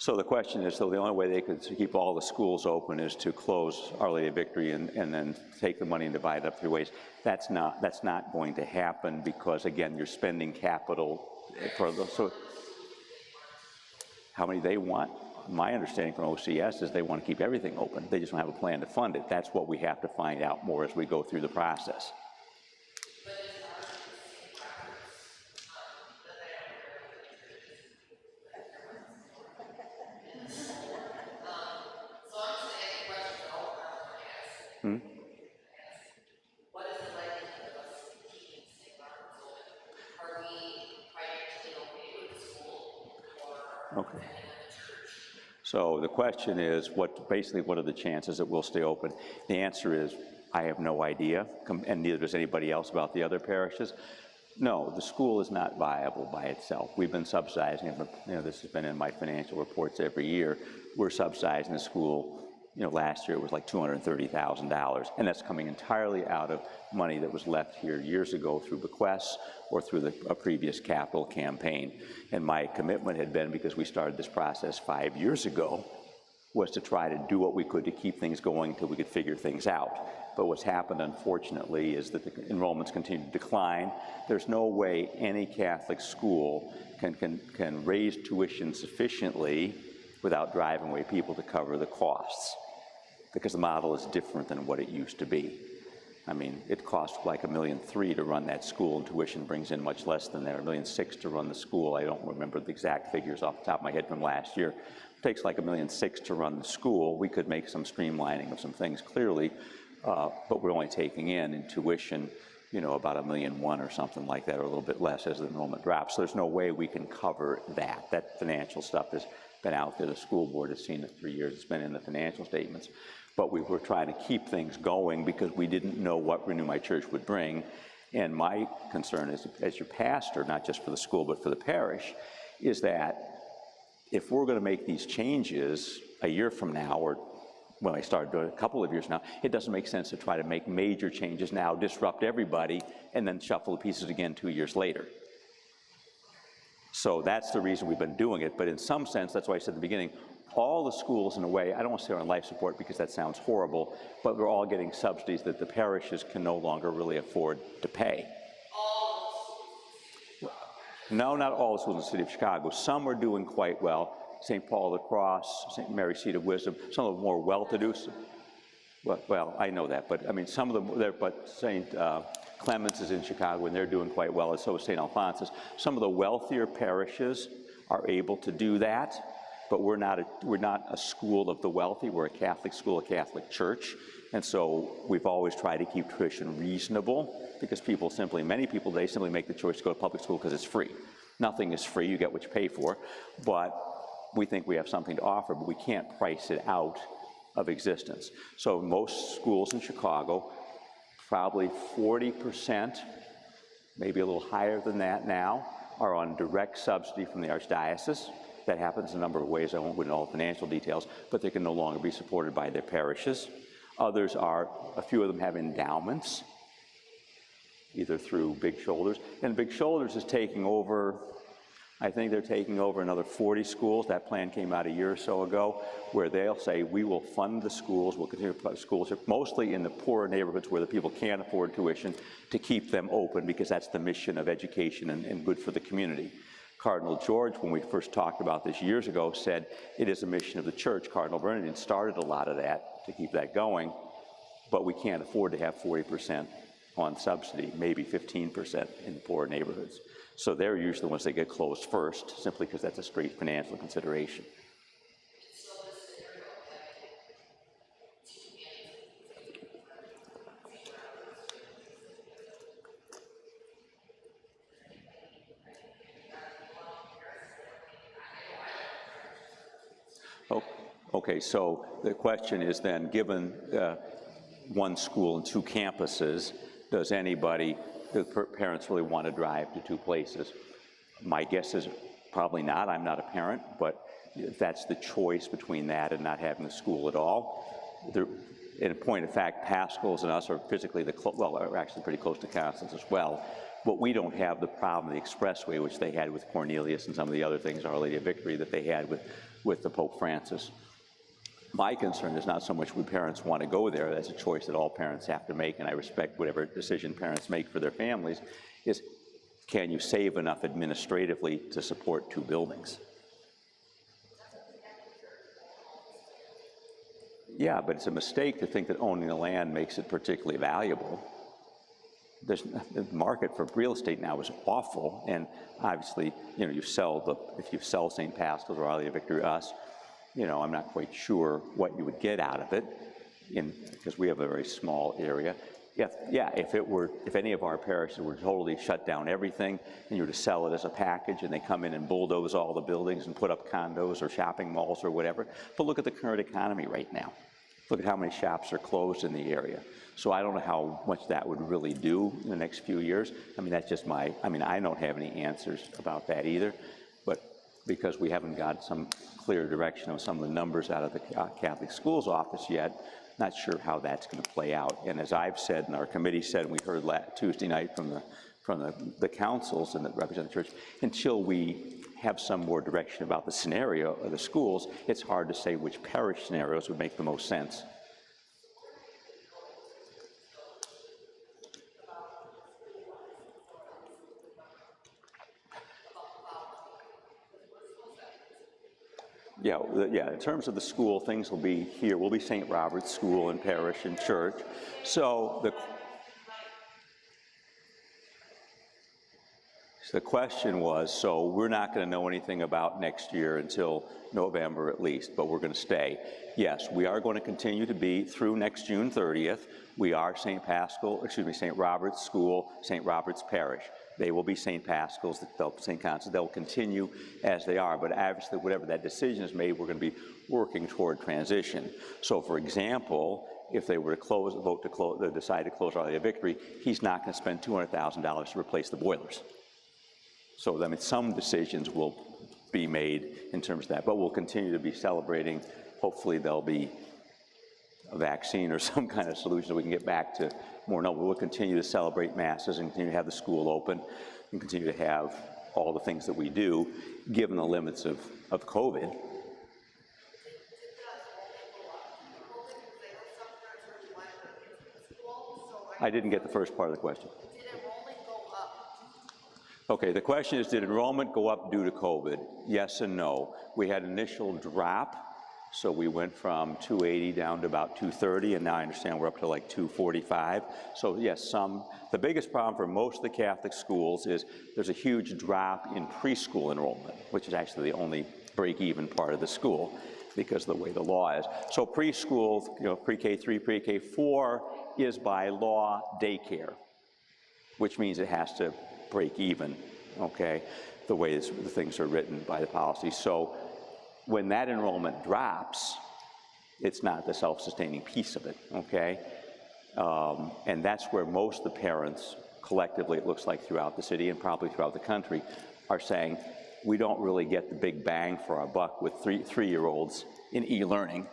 So the question is, so the only way they could keep all the schools open is to close Our Lady of Victory and then take the money and divide it up 3 ways. That's not going to happen because, again, you're spending capital for the, so how many they want? My understanding from OCS is they want to keep everything open. They just don't have a plan to fund it. That's what we have to find out more as we go through the process. Okay. So the question is, basically, what are the chances that we'll stay open? The answer is, I have no idea, and neither does anybody else about the other parishes. No, the school is not viable by itself. We've been subsidizing it, this has been in my financial reports every year. We're subsidizing the school. Last year it was like $230,000, and that's coming entirely out of money that was left here years ago through bequests or through a previous capital campaign. And my commitment had been, because we started this process 5 years ago, was to try to do what we could to keep things going until we could figure things out. But what's happened, unfortunately, is that the enrollments continue to decline. There's no way any Catholic school can raise tuition sufficiently without driving away people to cover the costs, because the model is different than what it used to be. I mean, it cost like $1.3 million to run that school, and tuition brings in much less than that, $1.6 million to run the school. I don't remember the exact figures off the top of my head from last year. It takes like $1.6 million to run the school. We could make some streamlining of some things, clearly, but we're only taking in tuition, about $1.1 million or something like that, or a little bit less as the enrollment drops. So there's no way we can cover that. That financial stuff has been out there. The school board has seen it for years. It's been in the financial statements. But we were trying to keep things going because we didn't know what Renew My Church would bring. And my concern is, as your pastor, not just for the school, but for the parish, is that if we're going to make these changes a year from now, or when I started doing it a couple of years now, it doesn't make sense to try to make major changes now, disrupt everybody, and then shuffle the pieces again 2 years later. So that's the reason we've been doing it. But in some sense, that's why I said at the beginning, all the schools, in a way, I don't want to say are on life support because that sounds horrible, but we're all getting subsidies that the parishes can no longer really afford to pay. No, not all the schools in the city of Chicago. Some are doing quite well. St. Paul the Cross, St. Mary's Seat of Wisdom, some of the more well-to-do. Well, I know that, but I mean, some of them, but St. Clements is in Chicago, and they're doing quite well, and so is St. Alphonsus. Some of the wealthier parishes are able to do that, but we're not a school of the wealthy. We're a Catholic school, a Catholic church, and so we've always tried to keep tuition reasonable, because many people, they simply make the choice to go to public school because it's free. Nothing is free, you get what you pay for, but we think we have something to offer, but we can't price it out of existence. So most schools in Chicago, probably 40%, maybe a little higher than that now, are on direct subsidy from the Archdiocese. That happens in a number of ways. I won't go into all the financial details, but they can no longer be supported by their parishes. Others are, a few of them have endowments, either through Big Shoulders. And Big Shoulders is taking over, I think they're taking over another 40 schools. That plan came out a year or so ago, where they'll say, we will fund the schools, we'll continue to fund schools, mostly in the poorer neighborhoods where the people can't afford tuition, to keep them open, because that's the mission of education and good for the community. Cardinal George, when we first talked about this years ago, said it is a mission of the church. Cardinal Bernardin started a lot of that to keep that going, but we can't afford to have 40% on subsidy, maybe 15% in poor neighborhoods. So they're usually the ones that get closed first, simply because that's a straight financial consideration. Oh, okay, so the question is then, given one school and two campuses, do parents really want to drive to two places? My guess is probably not. I'm not a parent, but if that's the choice between that and not having the school at all. In point of fact, Pascal's and us are physically are actually pretty close to Constance as well, but we don't have the problem of the expressway, which they had with Cornelius and some of the other things, Our Lady of Victory, that they had with the Pope Francis. My concern is not so much would parents want to go there. That's a choice that all parents have to make, and I respect whatever decision parents make for their families, is can you save enough administratively to support two buildings? Yeah, but it's a mistake to think that owning the land makes it particularly valuable. The market for real estate now is awful, and obviously, if you sell St. Pascal's or Our Lady of Victory to us, I'm not quite sure what you would get out of it, because we have a very small area. If any of our parishes were totally shut down everything, and you were to sell it as a package, and they come in and bulldoze all the buildings and put up condos or shopping malls or whatever. But look at the current economy right now. Look at how many shops are closed in the area. So I don't know how much that would really do in the next few years. That's just I don't have any answers about that either, but because we haven't got some clear direction of some of the numbers out of the Catholic Schools Office yet, not sure how that's going to play out. And as I've said, and our committee said, and we heard Tuesday night from the councils and that represent the church, until we have some more direction about the scenario of the schools, it's hard to say which parish scenarios would make the most sense. Yeah, in terms of the school, things will be here. We'll be St. Robert's School and Parish and Church. So the question was, so we're not going to know anything about next year until November at least, but we're going to stay. Yes, we are going to continue to be through next June 30th. We are St. Robert's School, St. Robert's Parish. They will be St. Pascal's, St. Constance. They'll continue as they are, but obviously whatever that decision is made, we're going to be working toward transition. So for example, if they were to decide to close Our Lady of Victory, he's not going to spend $200,000 to replace the boilers. So some decisions will be made in terms of that, but we'll continue to be celebrating. Hopefully there'll be a vaccine or some kind of solution so we can get back to more normal. We'll continue to celebrate masses and continue to have the school open and continue to have all the things that we do, given the limits of COVID. I didn't get the first part of the question. Did enrollment go up? Okay, the question is, did enrollment go up due to COVID? Yes and no. We had an initial drop. So we went from 280 down to about 230, and now I understand we're up to like 245. So yes, the biggest problem for most of the Catholic schools is there's a huge drop in preschool enrollment, which is actually the only break-even part of the school because of the way the law is. So preschool, pre-K3, pre-K4 is by law daycare, which means it has to break even, okay, the way the things are written by the policy. So when that enrollment drops, it's not the self-sustaining piece of it, okay? And that's where most of the parents, collectively, it looks like throughout the city and probably throughout the country, are saying, we don't really get the big bang for our buck with three-year-olds in e-learning,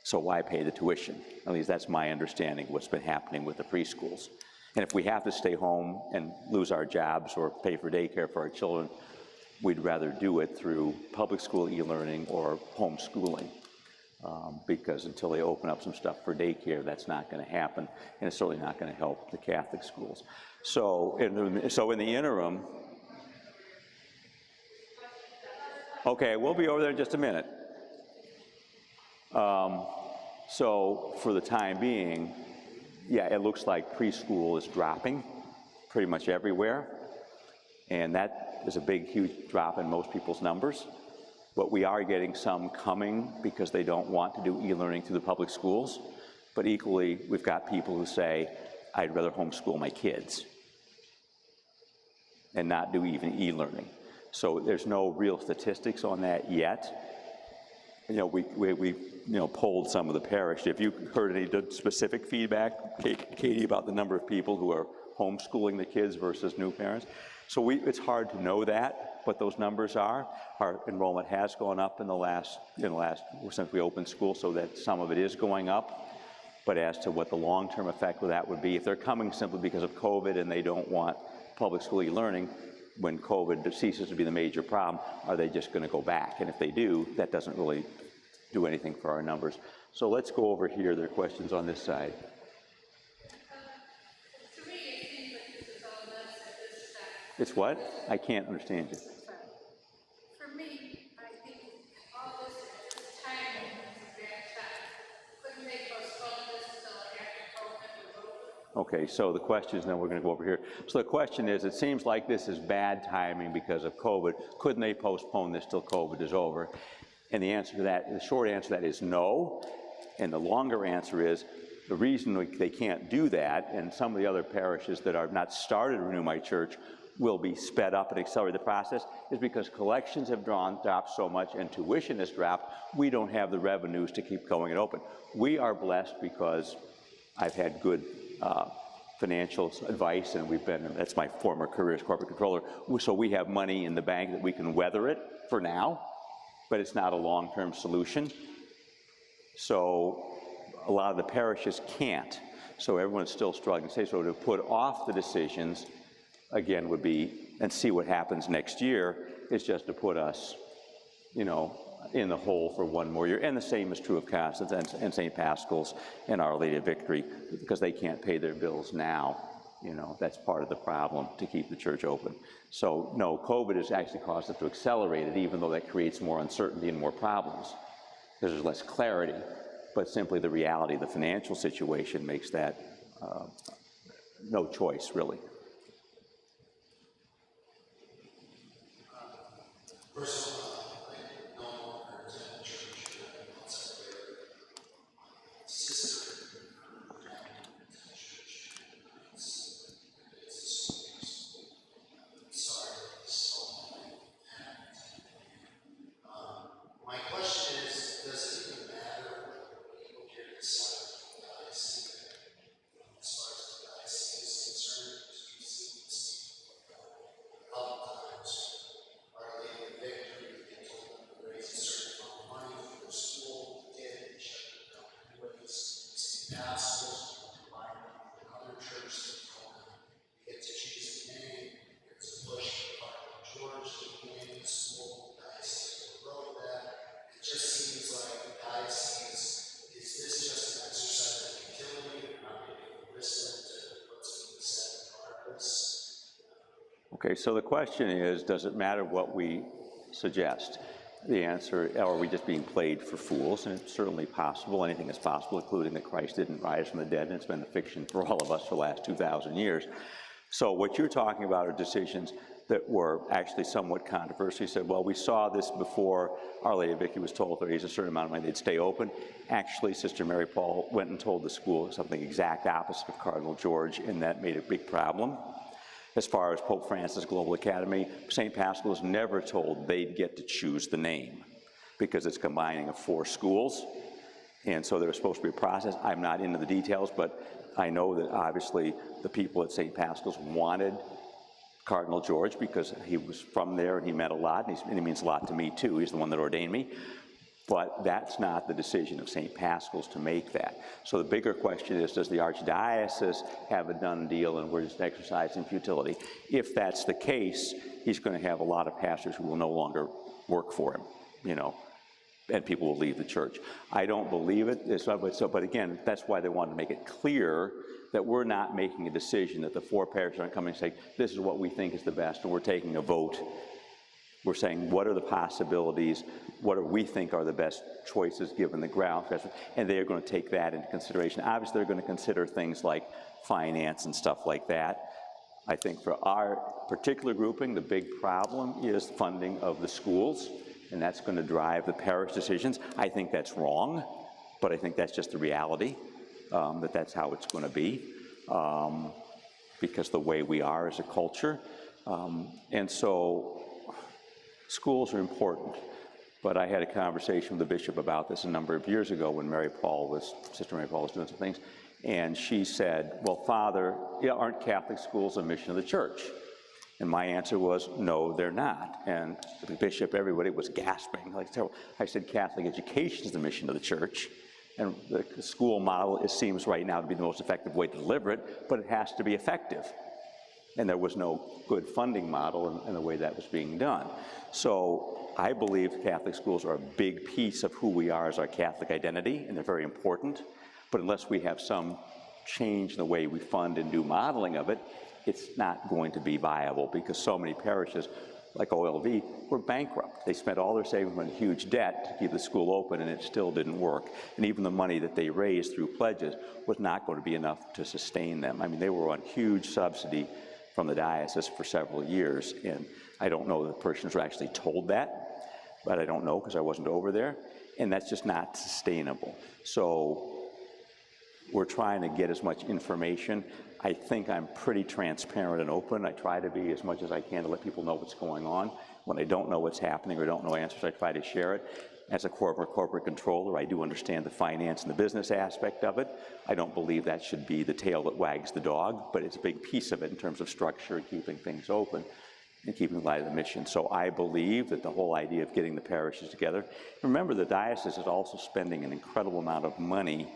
so why pay the tuition? At least that's my understanding of what's been happening with the preschools. And if we have to stay home and lose our jobs or pay for daycare for our children, we'd rather do it through public school e-learning or homeschooling, because until they open up some stuff for daycare, that's not going to happen, and it's certainly not going to help the Catholic schools. So in the interim, Okay, we'll be over there in just a minute. So for the time being, yeah, it looks like preschool is dropping pretty much everywhere. And that is a big, huge drop in most people's numbers. But we are getting some coming because they don't want to do e-learning through the public schools. But equally, we've got people who say, I'd rather homeschool my kids and not do even e-learning. So there's no real statistics on that yet. You know, we polled some of the parish. Have you heard any specific feedback, Katie, about the number of people who are homeschooling the kids versus new parents? So it's hard to know that, what those numbers are. Our enrollment has gone up in the last since we opened school, so that some of it is going up. But as to what the long-term effect of that would be, if they're coming simply because of COVID and they don't want public school e-learning, when COVID ceases to be the major problem, are they just going to go back? And if they do, that doesn't really do anything for our numbers. So let's go over here. There are questions on this side. To me, it seems like this is all nuts at this time. It's what? I can't understand you. For me, I think all this at this timing is a bad time. Couldn't they postpone this until after COVID was over? Okay, so the question is, then we're going to go over here. So the question is, it seems like this is bad timing because of COVID. Couldn't they postpone this till COVID is over? And the answer to that, the short answer to that is no. And the longer answer is, the reason they can't do that, and some of the other parishes that are not started Renew My Church will be sped up and accelerate the process, is because collections have dropped so much and tuition has dropped, we don't have the revenues to keep going and open. We are blessed because I've had good financial advice, and that's my former career as corporate controller, so we have money in the bank that we can weather it for now, but it's not a long-term solution. So a lot of the parishes can't, so everyone's still struggling. So to put off the decisions, again, would be, and see what happens next year, is just to put us, in the hole for one more year. And the same is true of Constance and St. Pascal's and Our Lady of Victory, because they can't pay their bills now. That's part of the problem to keep the church open. So no, COVID has actually caused us to accelerate it, even though that creates more uncertainty and more problems, because there's less clarity. But simply the reality of the financial situation makes that no choice, really. First of all, I no longer attend church outside of their sister. Sorry, so my question is, does it even matter what people here decide from the diocese? As far as the diocese is concerned, because we've seen this a couple times. Our Lady of Victory, they told them to raise a certain amount of money for the school, they did, they shut it down anyways. St. Pascal's, combined with another church, they told them, you get to choose the name, there's a push for Cardinal George to name the school, the diocese wrote that. It just seems like the diocese, is this just an exercise of utility, or not really listen to what's being said regardless? Okay, so the question is, does it matter what we suggest? The answer, are we just being played for fools? And it's certainly possible. Anything is possible, including that Christ didn't rise from the dead, and it's been a fiction for all of us for the last 2,000 years. So what you're talking about are decisions that were actually somewhat controversial. You said, well, we saw this before Our Lady of Victory was told to raise a certain amount of money, they'd stay open. Actually, Sister Mary Paul went and told the school something exact opposite of Cardinal George, and that made a big problem. As far as Pope Francis Global Academy, St. Paschal was never told they'd get to choose the name, because it's combining of 4 schools, and so there was supposed to be a process. I'm not into the details, but I know that obviously the people at St. Paschal's wanted Cardinal George because he was from there and he meant a lot, and he means a lot to me too. He's the one that ordained me. But that's not the decision of St. Pascal's to make that. So the bigger question is, does the Archdiocese have a done deal and we're just exercising futility? If that's the case, he's going to have a lot of pastors who will no longer work for him, and people will leave the church. I don't believe it, but again, that's why they wanted to make it clear that we're not making a decision, that the 4 parishes aren't coming and saying, this is what we think is the best, and we're taking a vote We're saying, what are the possibilities? What do we think are the best choices given the ground? And they are going to take that into consideration. Obviously, they're going to consider things like finance and stuff like that. I think for our particular grouping, the big problem is funding of the schools, and that's going to drive the parish decisions. I think that's wrong, but I think that's just the reality, that that's how it's going to be, because the way we are as a culture. And so schools are important, but I had a conversation with the bishop about this a number of years ago when Sister Mary Paul was doing some things, and she said, well, Father, aren't Catholic schools a mission of the church? And my answer was, no, they're not. And the bishop, everybody was gasping. I said, Catholic education is the mission of the church, and the school model, it seems right now to be the most effective way to deliver it, but it has to be effective. And there was no good funding model in the way that was being done. So I believe Catholic schools are a big piece of who we are as our Catholic identity, and they're very important. But unless we have some change in the way we fund and do modeling of it, it's not going to be viable, because so many parishes, like OLV, were bankrupt. They spent all their savings on huge debt to keep the school open, and it still didn't work. And even the money that they raised through pledges was not going to be enough to sustain them. I mean, they were on huge subsidy from the diocese for several years, and I don't know that the parishioners were actually told that, but I don't know because I wasn't over there, and that's just not sustainable. So we're trying to get as much information. I think I'm pretty transparent and open. I try to be as much as I can to let people know what's going on. When I don't know what's happening or don't know answers, I try to share it. As a corporate controller, I do understand the finance and the business aspect of it. I don't believe that should be the tail that wags the dog, but it's a big piece of it in terms of structure and keeping things open and keeping light of the mission. So I believe that the whole idea of getting the parishes together, remember the diocese is also spending an incredible amount of money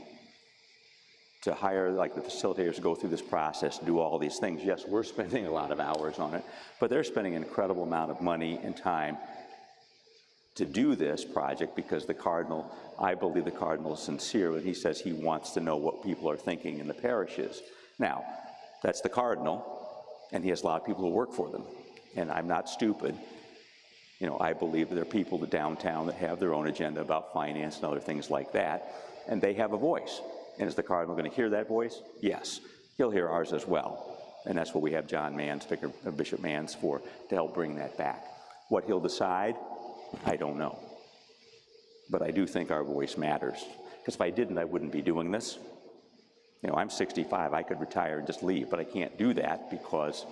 to hire like the facilitators to go through this process, do all these things. Yes, we're spending a lot of hours on it, but they're spending an incredible amount of money and time to do this project, because the Cardinal, I believe the Cardinal is sincere when he says he wants to know what people are thinking in the parishes. Now, that's the Cardinal, and he has a lot of people who work for them, and I'm not stupid. You know, I believe that there are people downtown that have their own agenda about finance and other things like that, and they have a voice. And is the Cardinal going to hear that voice? Yes. He'll hear ours as well. And that's what we have John Manns, Bishop Manns, for, to help bring that back. What he'll decide, I don't know. But I do think our voice matters. Because if I didn't, I wouldn't be doing this. You know, I'm 65. I could retire and just leave, but I can't do that because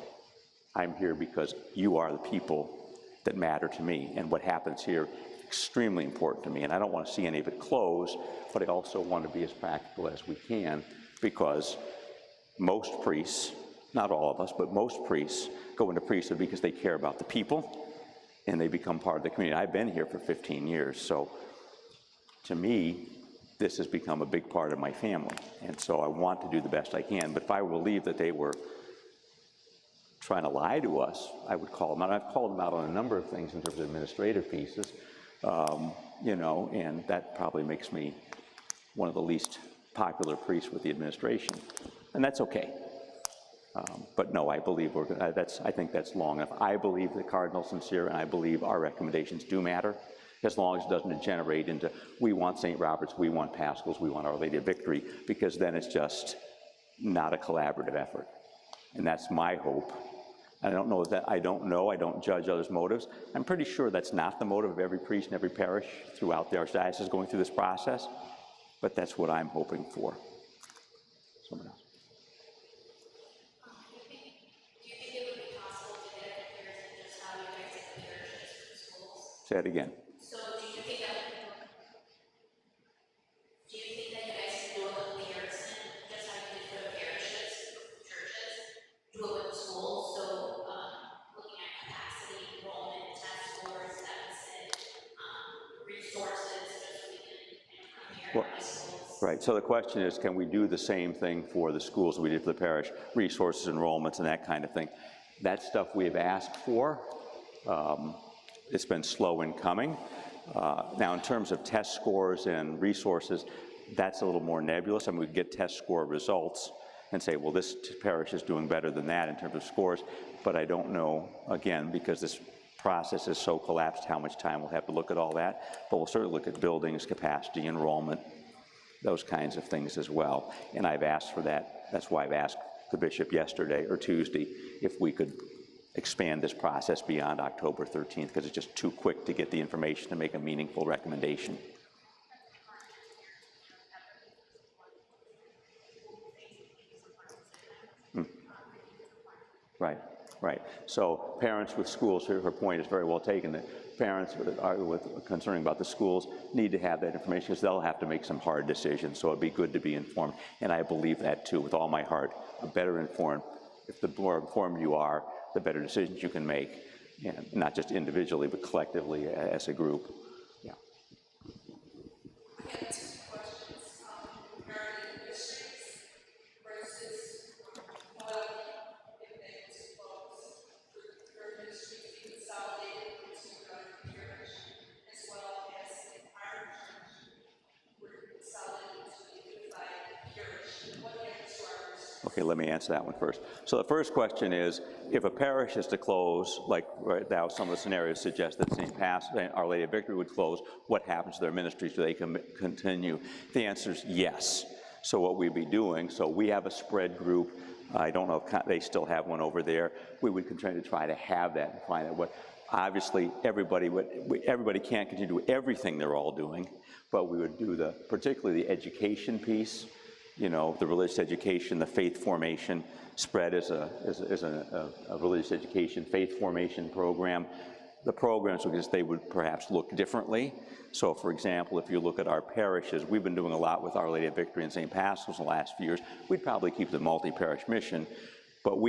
I'm here because you are the people that matter to me. And what happens here extremely important to me, and I don't want to see any of it close, but I also want to be as practical as we can, because most priests, not all of us, but most priests go into priesthood because they care about the people and they become part of the community. I've been here for 15 years, so to me, this has become a big part of my family, and so I want to do the best I can. But if I believe that they were trying to lie to us, I would call them out. I've called them out on a number of things in terms of administrative pieces. You know, and that probably makes me one of the least popular priests with the administration, and that's okay. But no, I believe I think that's long enough. I believe the Cardinal's sincere, and I believe our recommendations do matter, as long as it doesn't degenerate into we want St. Robert's, we want Paschals, we want Our Lady of Victory, because then it's just not a collaborative effort, and that's my hope. I don't know, judge others' motives. I'm pretty sure that's not the motive of every priest in every parish throughout the Archdiocese going through this process, but that's what I'm hoping for. Someone else. Do you think it would be possible to get a comparison just how you guys get the parishes from schools? Say it again. So do you think that you guys can do a little comparison, just how you did for the parishes, churches, do it with the schools? So looking at capacity, enrollment, test scores, deficit, resources, just so we can compare the schools. Right, so the question is, can we do the same thing for the schools that we did for the parish, resources, enrollments, and that kind of thing? That stuff we have asked for. It's been slow in coming. Now, in terms of test scores and resources, that's a little more nebulous. I mean, we get test score results and say, well, this parish is doing better than that in terms of scores, but I don't know, again, because this process is so collapsed, how much time we'll have to look at all that. But we'll certainly look at buildings, capacity, enrollment, those kinds of things as well. And I've asked for that. That's why I've asked the bishop yesterday or Tuesday if we could expand this process beyond October 13th, because it's just too quick to get the information to make a meaningful recommendation. Right, right. So parents with schools, her point is very well taken, that parents concerning about the schools need to have that information because they'll have to make some hard decisions, so it'd be good to be informed. And I believe that too, with all my heart. Better informed, if the more informed you are, the better decisions you can make, and not just individually, but collectively as a group. Yeah. I have two questions regarding fisheries versus oil if they close for ministry to be consolidated into another parish, as well as if our church were consolidated into a unified parish. What happens to our ministry? Okay, let me answer that one first. So the first question is, if a parish is to close, like right now some of the scenarios suggest that Our Lady of Victory would close, what happens to their ministries? Do they continue? The answer is yes. So what we'd be doing, so we have a spread group. I don't know if they still have one over there. We would continue to try to have that and find out what, obviously everybody can't continue to do everything they're all doing, but we would do particularly the education piece, you know, the religious education, the faith formation. Spread is a religious education faith formation program. The programs, because they would perhaps look differently. So for example, if you look at our parishes, we've been doing a lot with Our Lady of Victory and St. Pascal's in the last few years. We'd probably keep the multi-parish mission, but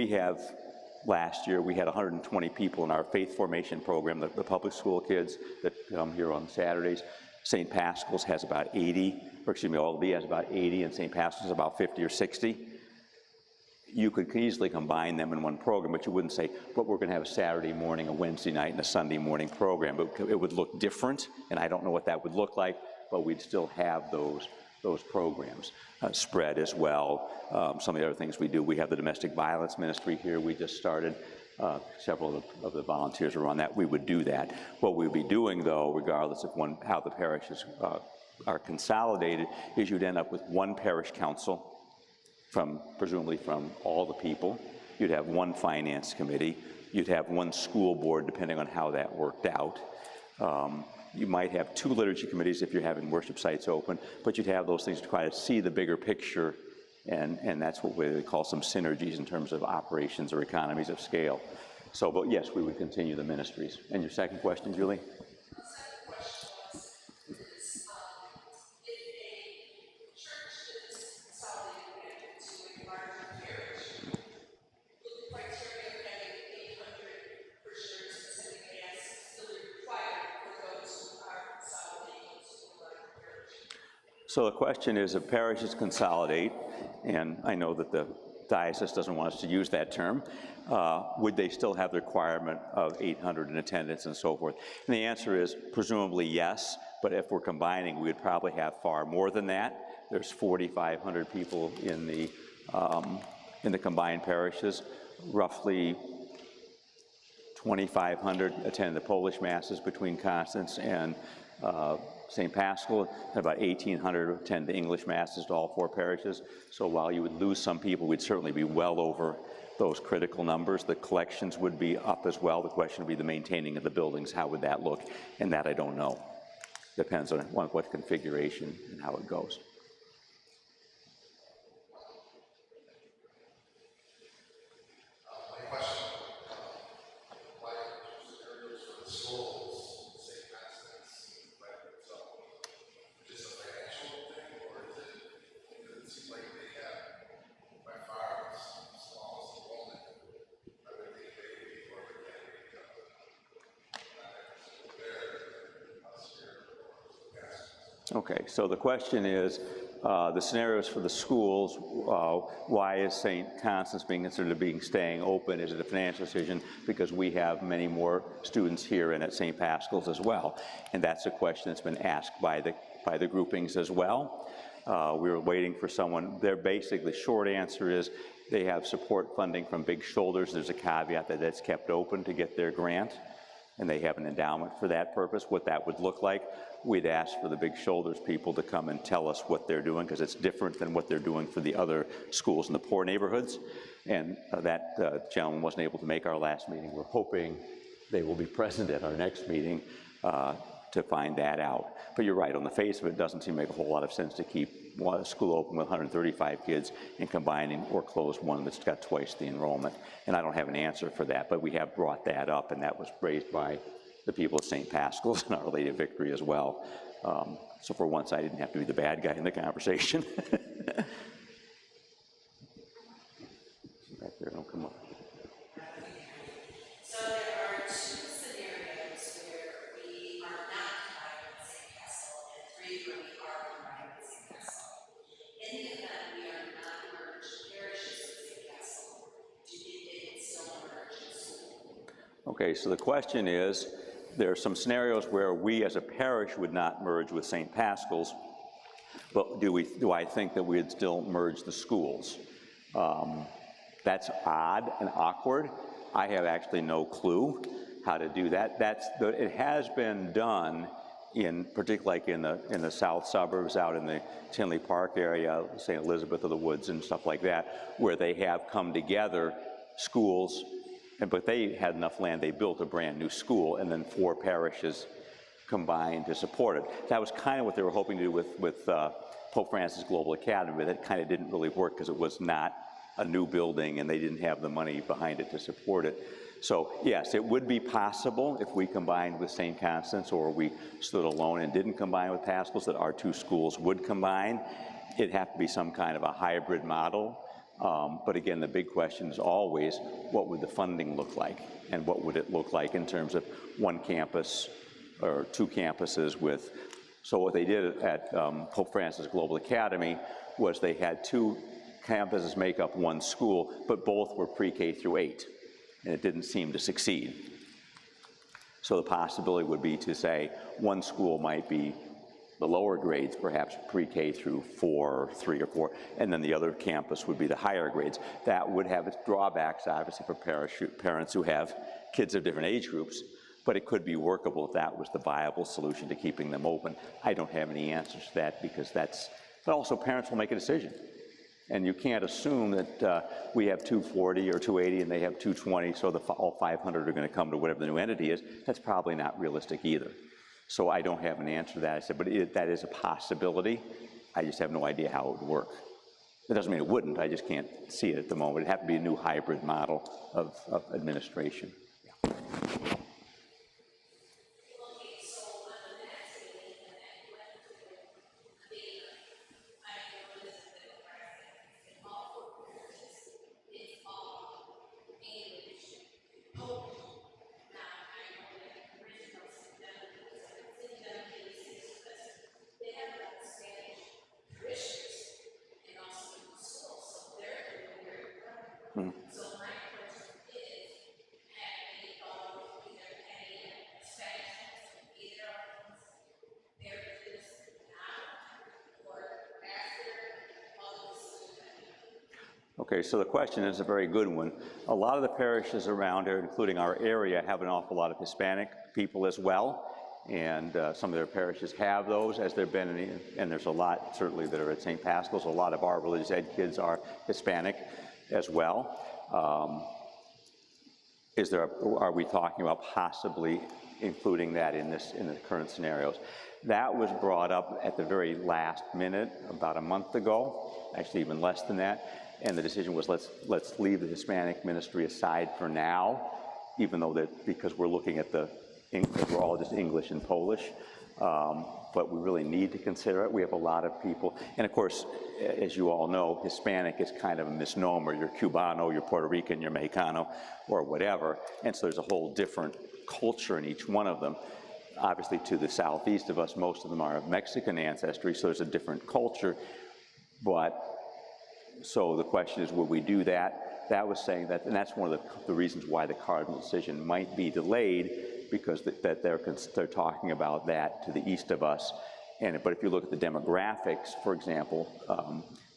last year we had 120 people in our faith formation program, the public school kids that come here on Saturdays. St. Pascal's has about 80, or excuse me, OLB has about 80, and St. Pascal's about 50 or 60. You could easily combine them in one program, but you wouldn't say, but we're going to have a Saturday morning, a Wednesday night, and a Sunday morning program. It would look different, and I don't know what that would look like, but we'd still have those programs. Spread as well. Some of the other things we do, we have the domestic violence ministry here. We just started. Several of the volunteers are on that. We would do that. What we'd be doing, though, regardless of how the parishes are consolidated, is you'd end up with one parish council, presumably from all the people. You'd have one finance committee. You'd have one school board, depending on how that worked out. You might have two liturgy committees if you're having worship sites open, but you'd have those things to try to see the bigger picture, and that's what we call some synergies in terms of operations or economies of scale. So, but yes, we would continue the ministries. And your second question, Julie? The second question is, if a church is consolidated into a larger parish, would the criteria of having 800 parishioners attending Mass still be required for those who are consolidating into a larger parish? So the question is, if parishes consolidate, and I know that the diocese doesn't want us to use that term, would they still have the requirement of 800 in attendance and so forth? And the answer is presumably yes, but if we're combining, we would probably have far more than that. There's 4,500 people in the combined parishes. Roughly 2,500 attend the Polish Masses between Constance and St. Paschal, and about 1,800 attend the English Masses to all four parishes. So while you would lose some people, we'd certainly be well over those critical numbers. The collections would be up as well. The question would be the maintaining of the buildings. How would that look? And that I don't know. Depends on what configuration and how it goes. My question, why scenarios for the schools, St. Constance, so just a financial thing, or is it, because it seems like they have by far the smallest enrollment. I would think they would be more protected because Okay, so the question is, the scenarios for the schools, why is St. Constance being considered staying open? Is it a financial decision? Because we have many more students here and at St. Paschal's as well. And that's a question that's been asked by the groupings as well. We were waiting for someone. Their basically short answer is they have support funding from Big Shoulders. There's a caveat that that's kept open to get their grant. and they have an endowment for that purpose, what that would look like. We'd ask for the Big Shoulders people to come and tell us what they're doing, because it's different than what they're doing for the other schools in the poor neighborhoods. And that gentleman wasn't able to make our last meeting. We're hoping they will be present at our next meeting to find that out. But you're right, on the face of it, it doesn't seem to make a whole lot of sense to keep one school open with 135 kids and combining or close one that's got twice the enrollment. And I don't have an answer for that, but we have brought that up, and that was raised by the people of St. Pascal's and Our Lady of Victory as well. So for once, I didn't have to be the bad guy in the conversation. Back there, don't come up. So there are two scenarios where we are not combined with St. Castle and three where we are combined with St. Castle. In the event we are not merged parishes with St. Castle, do they still merge in school? Okay, so the question is, there are some scenarios where we as a parish would not merge with St. Pascal's, but do I think that we'd still merge the schools? That's odd and awkward. I have actually no clue how to do that. It has been done in, particularly like in the south suburbs, out in the Tinley Park area, St. Elizabeth of the Woods and stuff like that, where they have come together, schools, but they had enough land, they built a brand new school, and then 4 parishes combined to support it. That was kind of what they were hoping to do with Pope Francis Global Academy, but that kind of didn't really work because it was not a new building and they didn't have the money behind it to support it. So yes, it would be possible if we combined with St. Constance, or we stood alone and didn't combine with Pascal's, that our 2 schools would combine. It'd have to be some kind of a hybrid model. But again, the big question is always, what would the funding look like? And what would it look like in terms of 1 campus or 2 campuses with, so what they did at Pope Francis Global Academy was they had 2 campuses make up 1 school, but both were pre-K through 8, and it didn't seem to succeed. So the possibility would be to say 1 school might be the lower grades, perhaps pre-K through 4, 3 or 4, and then the other campus would be the higher grades. That would have its drawbacks, obviously, for parents who have kids of different age groups, but it could be workable if that was the viable solution to keeping them open. I don't have any answers to that, because but also parents will make a decision. And you can't assume that we have 240 or 280 and they have 220, so all 500 are going to come to whatever the new entity is. That's probably not realistic either. So I don't have an answer to that. I said, but that is a possibility. I just have no idea how it would work. It doesn't mean it wouldn't, I just can't see it at the moment. It'd have to be a new hybrid model of administration. Yeah. Okay, so the question is a very good one. A lot of the parishes around here, including our area, have an awful lot of Hispanic people as well, and some of their parishes have those, as there have been, and there's a lot, certainly, that are at St. Pascal's. A lot of our religious ed kids are Hispanic as well. Are we talking about possibly including that in the current scenarios? That was brought up at the very last minute, about a month ago, actually even less than that. And the decision was, let's leave the Hispanic ministry aside for now, even though because we're looking at we're all just English and Polish, but we really need to consider it. We have a lot of people, and of course, as you all know, Hispanic is kind of a misnomer. You're Cubano, you're Puerto Rican, you're Mexicano, or whatever, and so there's a whole different culture in each one of them. Obviously, to the southeast of us, most of them are of Mexican ancestry, so there's a different culture, so the question is, will we do that? That was saying that, and that's one of the reasons why the cardinal decision might be delayed, because they're talking about that to the east of us. But if you look at the demographics, for example,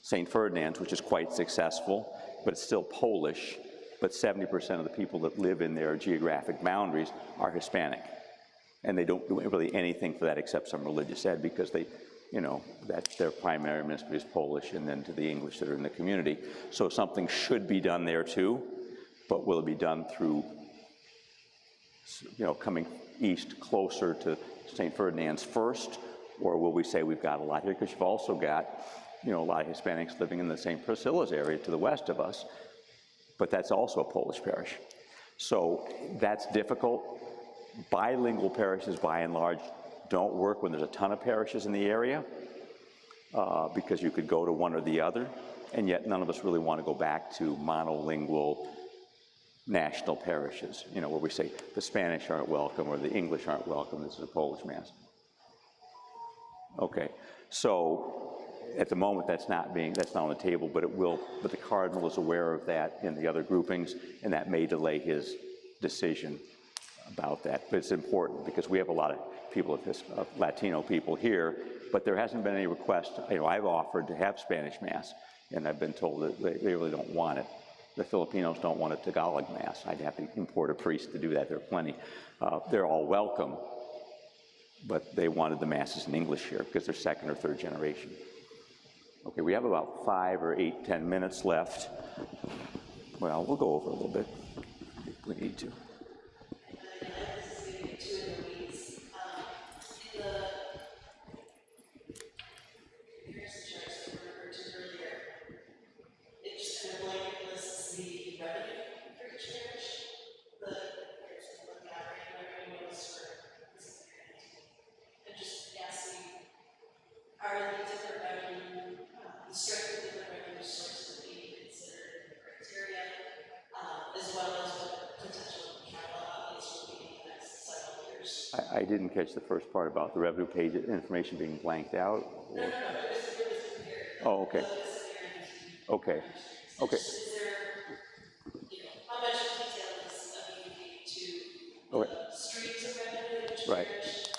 St. Ferdinand's, which is quite successful, but it's still Polish, but 70% of the people that live in their geographic boundaries are Hispanic. And they don't do really anything for that except some religious ed, because they, you know, that's their primary ministry is Polish, and then to the English that are in the community. So something should be done there too, but will it be done through, you know, coming east closer to St. Ferdinand's first, or will we say we've got a lot here? Because you've also got, you know, a lot of Hispanics living in the St. Priscilla's area to the west of us, but that's also a Polish parish. So that's difficult. Bilingual parishes, by and large, don't work when there's a ton of parishes in the area, because you could go to one or the other, and yet none of us really want to go back to monolingual national parishes, you know, where we say the Spanish aren't welcome or the English aren't welcome, this is a Polish Mass. Okay, so at the moment that's not on the table, but it will, but the Cardinal is aware of that in the other groupings, and that may delay his decision about that. But it's important because we have a lot of people, of Latino people here, but there hasn't been any request. You know, I've offered to have Spanish Mass, and I've been told that they really don't want it. The Filipinos don't want a Tagalog Mass. I'd have to import a priest to do that. There are plenty. They're all welcome, but they wanted the Masses in English here because they're second or third generation. Okay, we have about 5 or 8, 10 minutes left. Well, we'll go over a little bit if we need to. I didn't catch the first part about the revenue page information being blanked out. Or... No. Oh, okay. Okay. Okay. Is there, you know, how much detail is needed to okay. Streams of revenue, which right.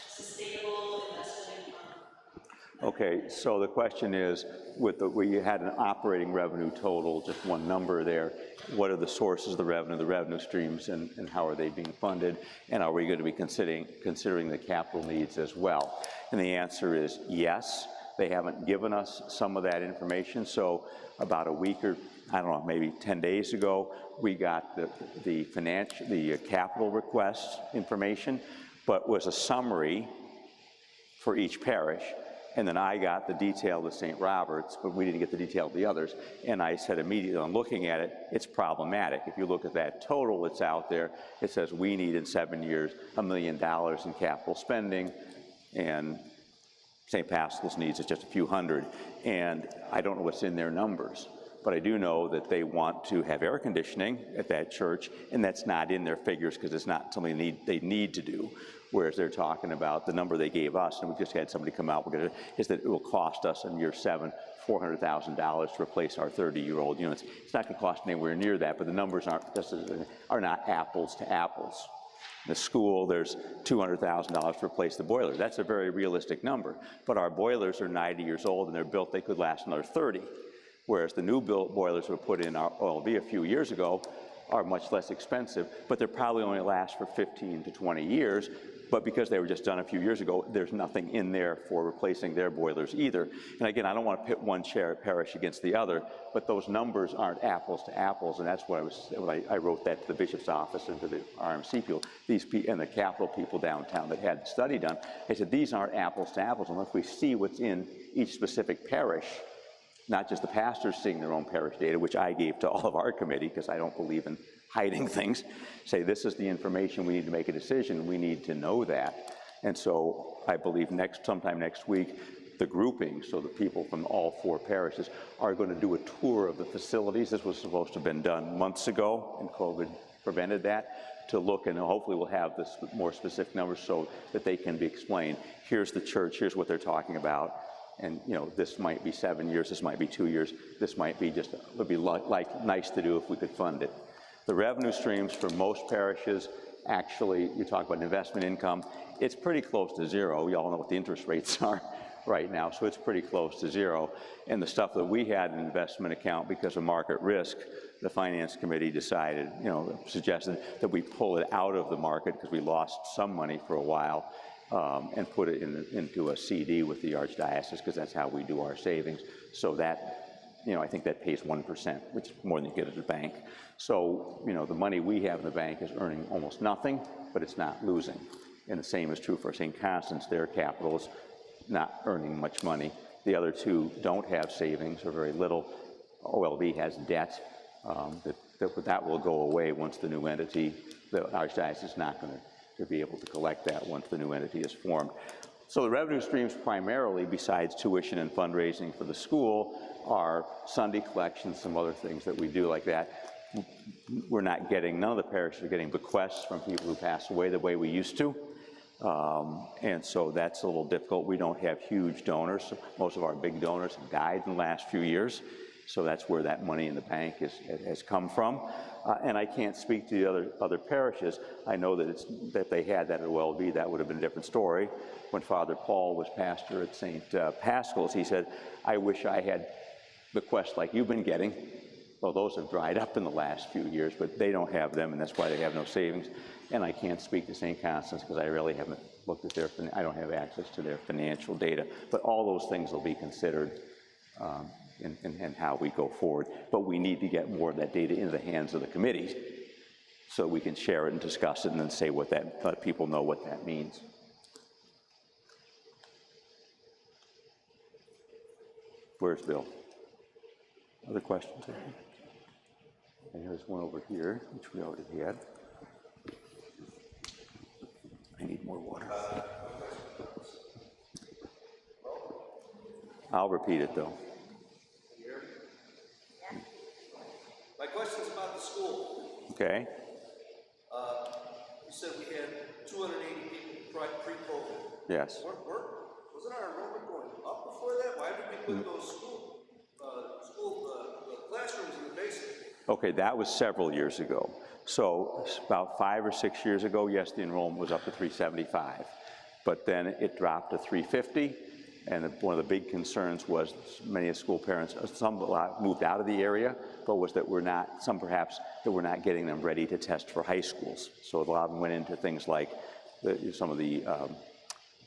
Sustainable investment income? Okay, so the question is, where you had an operating revenue total, just one number there, what are the sources of the revenue streams, and how are they being funded, and are we going to be considering the capital needs as well? And the answer is yes. They haven't given us some of that information, so about a week or, I don't know, maybe 10 days ago, we got the capital request information, but was a summary for each parish. And then I got the detail of St. Robert's, but we didn't get the detail of the others. And I said immediately on looking at it, it's problematic. If you look at that total that's out there, it says we need in 7 years $1 million in capital spending, and St. Pascal's needs is just a few hundred. And I don't know what's in their numbers, but I do know that they want to have air conditioning at that church, and that's not in their figures because it's not something they need to do. Whereas they're talking about the number they gave us, and we just had somebody come out, is that it will cost us in year 7 $400,000 to replace our 30-year-old units. It's not going to cost anywhere near that, but the numbers are not apples to apples. In the school, there's $200,000 to replace the boiler. That's a very realistic number, but our boilers are 90 years old, and they're built, they could last another 30. Whereas the new built boilers were put in our OLV a few years ago are much less expensive, but they probably only last for 15 to 20 years. But because they were just done a few years ago, there's nothing in there for replacing their boilers either. And again, I don't want to pit one parish against the other, but those numbers aren't apples to apples, and that's what I wrote that to the bishop's office and to the RMC people, and the capital people downtown that had the study done. I said, these aren't apples to apples unless we see what's in each specific parish, not just the pastors seeing their own parish data, which I gave to all of our committee because I don't believe in hiding things. Say, this is the information, we need to make a decision, we need to know that. And so I believe sometime next week, the grouping, so the people from all 4 parishes are going to do a tour of the facilities. This was supposed to have been done months ago, and COVID prevented that, to look, and hopefully we'll have this more specific numbers so that they can be explained. Here's the church, here's what they're talking about. And, you know, this might be 7 years, this might be 2 years, this might be just, would be nice to do if we could fund it. The revenue streams for most parishes, actually, you talk about investment income, it's pretty close to zero. We all know what the interest rates are right now, so it's pretty close to zero. And the stuff that we had in investment account because of market risk the Finance Committee decided, suggested that we pull it out of the market because we lost some money for a while, and put it into a CD with the Archdiocese, because that's how we do our savings. So that, I think that pays 1%, which is more than you get at the bank. So, the money we have in the bank is earning almost nothing, but it's not losing. And the same is true for St. Constance. Their capital is not earning much money. The other two don't have savings or very little. OLB has debt. That will go away once the new entity, the Archdiocese is not going to be able to collect that once the new entity is formed. So the revenue streams primarily, besides tuition and fundraising for the school, are Sunday collections, some other things that we do like that. We're not getting, none of the parishes are getting bequests from people who passed away the way we used to. And so that's a little difficult. We don't have huge donors. Most of our big donors have died in the last few years. So that's where that money in the bank has come from. And I can't speak to the other parishes. I know that that they had that at OLB, that would have been a different story. When Father Paul was pastor at St. Paschal's, he said, I wish I had bequests like you've been getting. Well, those have dried up in the last few years, but they don't have them, and that's why they have no savings. And I can't speak to St. Constance because I really haven't looked at I don't have access to their financial data. But all those things will be considered in how we go forward. But we need to get more of that data into the hands of the committees so we can share it and discuss it and then say let people know what that means. Where's Bill? Other questions? And here's one over here, which we already had. I need more water. I'll repeat it, though. My question's about the school. Okay. You said we had 280 people pre-COVID. Yes. Wasn't our enrollment going up before that? Why did we put those classrooms in the basement? Okay, that was several years ago. So about 5 or 6 years ago, yes, the enrollment was up to 375, but then it dropped to 350. And one of the big concerns was many school parents, some moved out of the area, but was that we're not getting them ready to test for high schools. So a lot of them went into things like some of the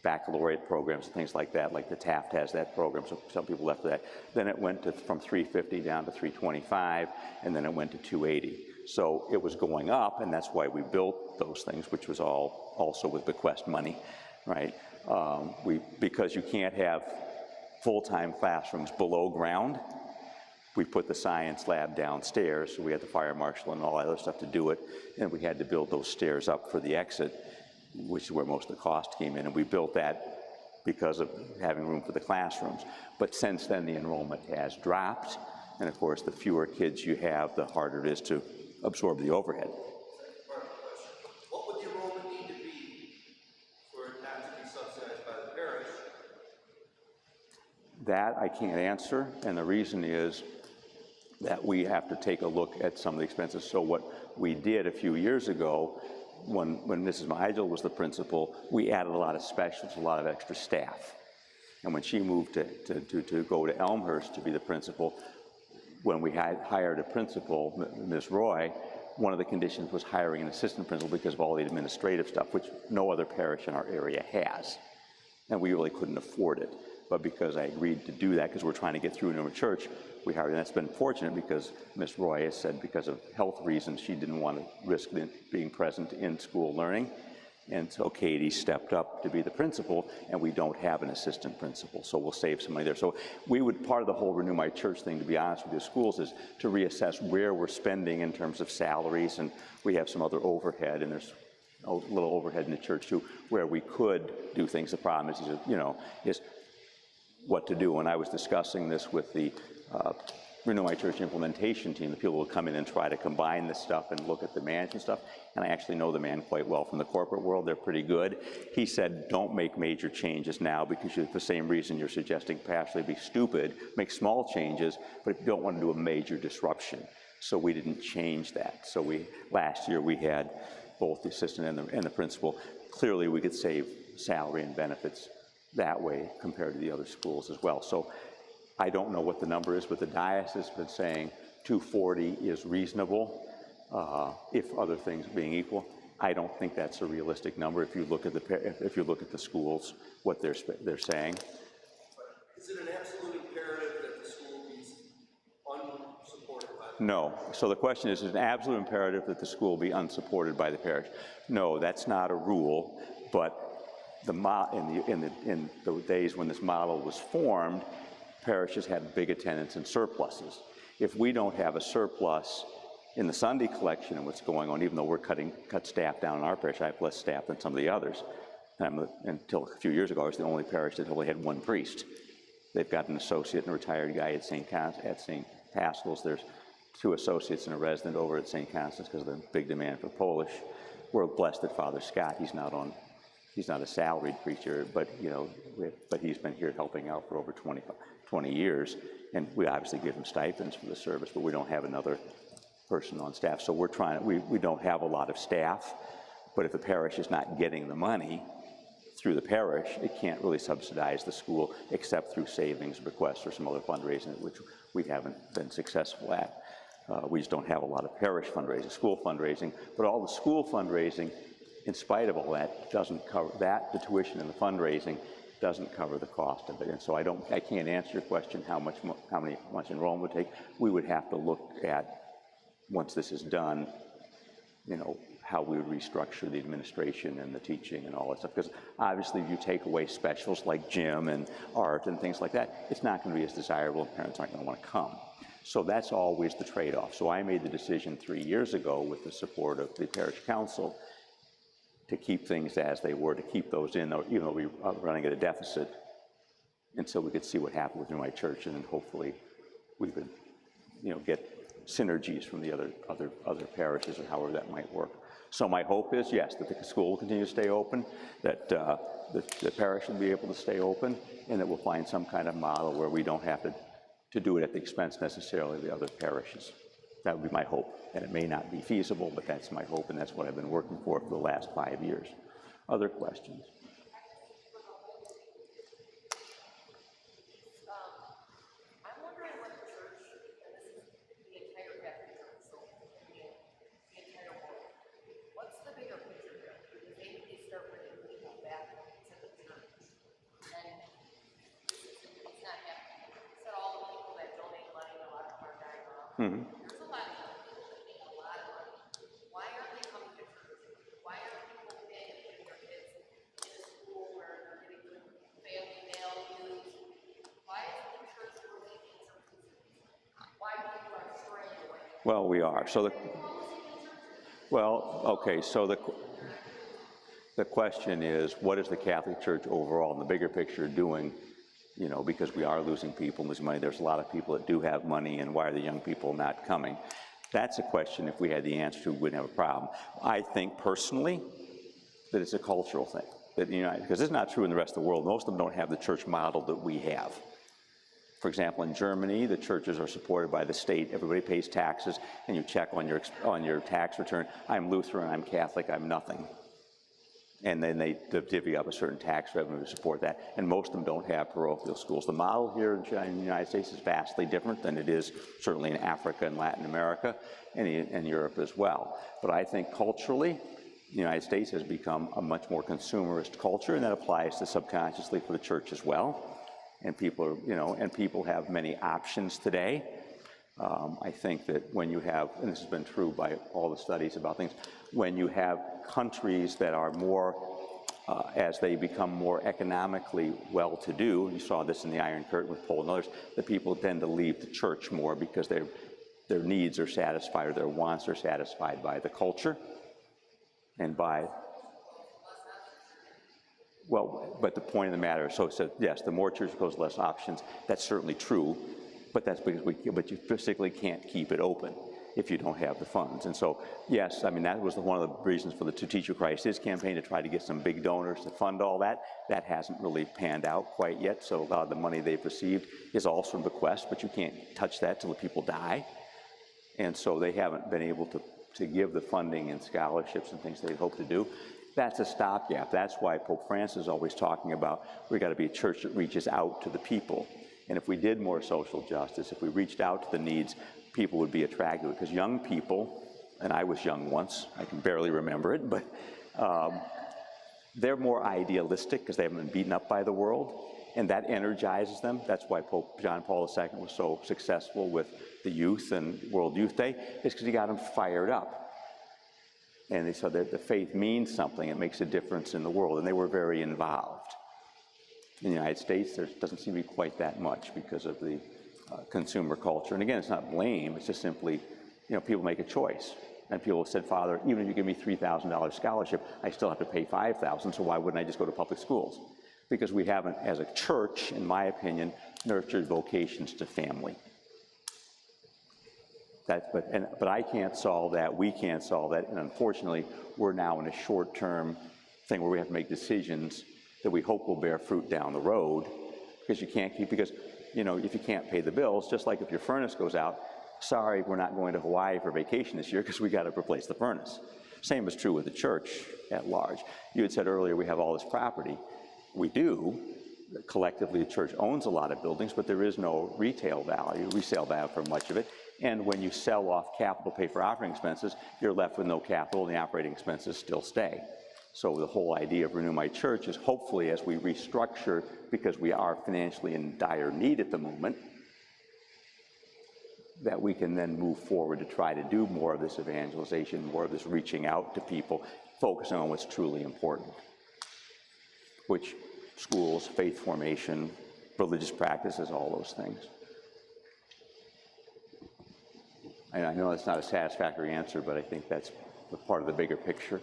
baccalaureate programs and things like that, like the Taft has that program, so some people left that. Then it went from 350 down to 325, and then it went to 280. So it was going up, and that's why we built those things, which was all also with bequest money, right? Because you can't have full-time classrooms below ground, we put the science lab downstairs, so we had the fire marshal and all that other stuff to do it, and we had to build those stairs up for the exit, which is where most of the cost came in, and we built that because of having room for the classrooms. But since then, the enrollment has dropped, and of course, the fewer kids you have, the harder it is to absorb the overhead. What would the enrollment need to be for it not to be subsidized by the parish? That I can't answer, and the reason is that we have to take a look at some of the expenses. So what we did a few years ago, when Mrs. Mihajl was the principal, we added a lot of specialists, a lot of extra staff. And when she moved to go to Elmhurst to be the principal, when we had hired a principal, Ms. Roy, one of the conditions was hiring an assistant principal because of all the administrative stuff, which no other parish in our area has. And we really couldn't afford it. But because I agreed to do that, because we're trying to get through a new church, we hired, and that's been fortunate because Ms. Roy has said because of health reasons, she didn't want to risk being present in school learning. And so Katie stepped up to be the principal, and we don't have an assistant principal, so we'll save some money there. So part of the whole Renew My Church thing, to be honest with the schools, is to reassess where we're spending in terms of salaries, and we have some other overhead, and there's a little overhead in the church too, where we could do things. The problem is what to do. When I was discussing this with the Renew My Church implementation team, the people will come in and try to combine this stuff and look at the management stuff, and I actually know the man quite well from the corporate world. They're pretty good. He said, don't make major changes now because for the same reason you're suggesting pastorally be stupid, make small changes, but you don't want to do a major disruption. So we didn't change that. So last year we had both the assistant and the principal. Clearly we could save salary and benefits that way compared to the other schools as well. So I don't know what the number is, but the diocese has been saying 240 is reasonable, if other things being equal. I don't think that's a realistic number if you look at the schools, what they're saying. Is it an absolute imperative that the school be unsupported by the No. So the question is it an absolute imperative that the school be unsupported by the parish? No, that's not a rule, but in the days when this model was formed, parishes had big attendance and surpluses. If we don't have a surplus in the Sunday collection and what's going on, even though we're cut staff down in our parish, I have less staff than some of the others. Until a few years ago, I was the only parish that only had one priest. They've got an associate and a retired guy at St. Pascal's. There's 2 associates and a resident over at St. Constance because of the big demand for Polish. We're blessed that Father Scott, he's not a salaried preacher, but but he's been here helping out for over 20 years, and we obviously give him stipends for the service, but we don't have another person on staff. So we don't have a lot of staff, but if the parish is not getting the money through the parish, it can't really subsidize the school except through savings requests or some other fundraising, which we haven't been successful at. We just don't have a lot of parish fundraising, school fundraising, but all the school fundraising, in spite of all that, doesn't cover that. The tuition and the fundraising doesn't cover the cost of it, and so I can't answer your question how much enrollment would take. We would have to look at, once this is done, how we would restructure the administration and the teaching and all that stuff. Because obviously, if you take away specials like gym and art and things like that, it's not going to be as desirable, and parents aren't going to want to come. So that's always the trade-off. So I made the decision 3 years ago, with the support of the parish council, to keep things as they were, to keep those in, even though we were running at a deficit, until we could see what happened within my church, and then hopefully we could, get synergies from the other parishes and however that might work. So my hope is, yes, that the school will continue to stay open, that the parish will be able to stay open, and that we'll find some kind of model where we don't have to do it at the expense necessarily of the other parishes. That would be my hope, and it may not be feasible, but that's my hope, and that's what I've been working for the last 5 years. Other questions? I'm wondering what the church, and this is the entire Catholic Church, so the entire world, what's the bigger picture here? Because maybe they start bringing people back to the church, and it's not happening. Said all the people that donate money, a lot of them are dying off. There's a lot of young people that make a lot of money. Why aren't they coming to church? Why aren't people paying to their kids in a school where they're getting good family values? Why isn't the church really making some decisions? Why people are straying away? Well, we are. So the question is, what is the Catholic Church overall in the bigger picture doing? Because we are losing people, losing money. There's a lot of people that do have money, and why are the young people not coming? That's a question, if we had the answer to, we wouldn't have a problem. I think personally that it's a cultural thing. Because it's not true in the rest of the world. Most of them don't have the church model that we have. For example, in Germany, the churches are supported by the state. Everybody pays taxes, and you check on your tax return. I'm Lutheran, I'm Catholic, I'm nothing. And then they divvy up a certain tax revenue to support that. And most of them don't have parochial schools. The model here in the United States is vastly different than it is certainly in Africa and Latin America and Europe as well. But I think culturally, the United States has become a much more consumerist culture, and that applies to subconsciously for the church as well. And people have many options today. I think that when you have, and this has been true by all the studies about things, when you have countries that are more, as they become more economically well-to-do, you saw this in the Iron Curtain with Poland and others, the people tend to leave the church more because their needs are satisfied or their wants are satisfied by the culture and by, well, but the point of the matter is, so yes, the more church goes, less options. That's certainly true, but that's because but you physically can't keep it open if you don't have the funds. And so, yes, I mean, that was one of the reasons for the To Teach You Christ Is campaign, to try to get some big donors to fund all that. That hasn't really panned out quite yet, so a lot of the money they've received is also from bequests, but you can't touch that till the people die. And so they haven't been able to give the funding and scholarships and things they hope to do. That's a stopgap. That's why Pope Francis is always talking about, we've got to be a church that reaches out to the people. And if we did more social justice, if we reached out to the needs, people would be attracted to it, because young people, and I was young once, I can barely remember it, but they're more idealistic because they haven't been beaten up by the world, and that energizes them. That's why Pope John Paul II was so successful with the youth and World Youth Day, is because he got them fired up. And they saw that the faith means something, it makes a difference in the world, and they were very involved. In the United States, there doesn't seem to be quite that much because of the consumer culture. And again, it's not blame, it's just simply, people make a choice. And people have said, Father, even if you give me $3,000 scholarship, I still have to pay $5,000, so why wouldn't I just go to public schools? Because we haven't, as a church, in my opinion, nurtured vocations to family. But I can't solve that, we can't solve that, and unfortunately, we're now in a short-term thing where we have to make decisions that we hope will bear fruit down the road, because if you can't pay the bills, just like if your furnace goes out, sorry, we're not going to Hawaii for vacation this year because we got to replace the furnace. Same is true with the church at large. You had said earlier we have all this property. We do. Collectively, the church owns a lot of buildings, but there is no resale value for much of it. And when you sell off capital, pay for operating expenses, you're left with no capital, and the operating expenses still stay. So the whole idea of Renew My Church is, hopefully, as we restructure, because we are financially in dire need at the moment, that we can then move forward to try to do more of this evangelization, more of this reaching out to people, focusing on what's truly important, which schools, faith formation, religious practices, all those things. And I know that's not a satisfactory answer, but I think that's part of the bigger picture.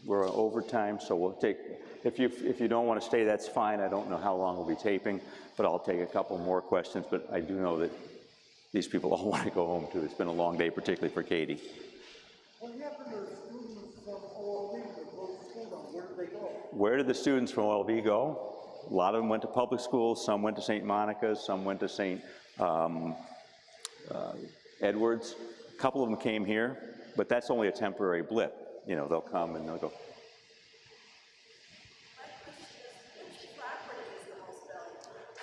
We're over time, so we'll take, if you don't want to stay, that's fine. I don't know how long we'll be taping, but I'll take a couple more questions. But I do know that these people all want to go home too. It's been a long day, particularly for Katie. What happened to the students from OLV that go to school? Where did they go? Where did the students from OLV go? A lot of them went to public schools. Some went to St. Monica's. Some went to St. Edwards. A couple of them came here, but that's only a temporary blip. They'll come and they'll go.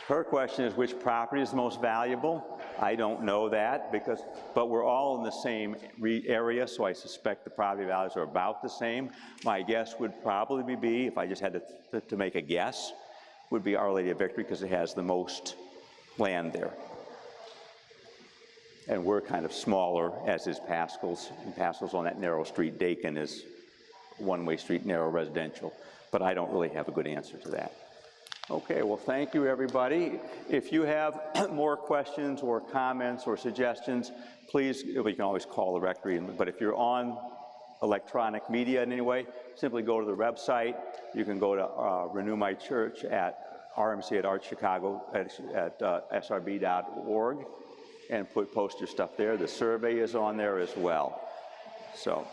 Her question is, which property is the most valuable? I don't know that, but we're all in the same area, so I suspect the property values are about the same. My guess would probably be, if I just had to make a guess, would be Our Lady of Victory, because it has the most land there. And we're kind of smaller, as is Pascal's. And Pascal's on that narrow street. Dakin is one-way street, narrow residential. But I don't really have a good answer to that. Okay, well, thank you, everybody. If you have more questions or comments or suggestions, please, you can always call the rectory. But if you're on electronic media in any way, simply go to the website. You can go to Renew My Church at RMC at Arch Chicago at SRB.org and post your stuff there. The survey is on there as well. So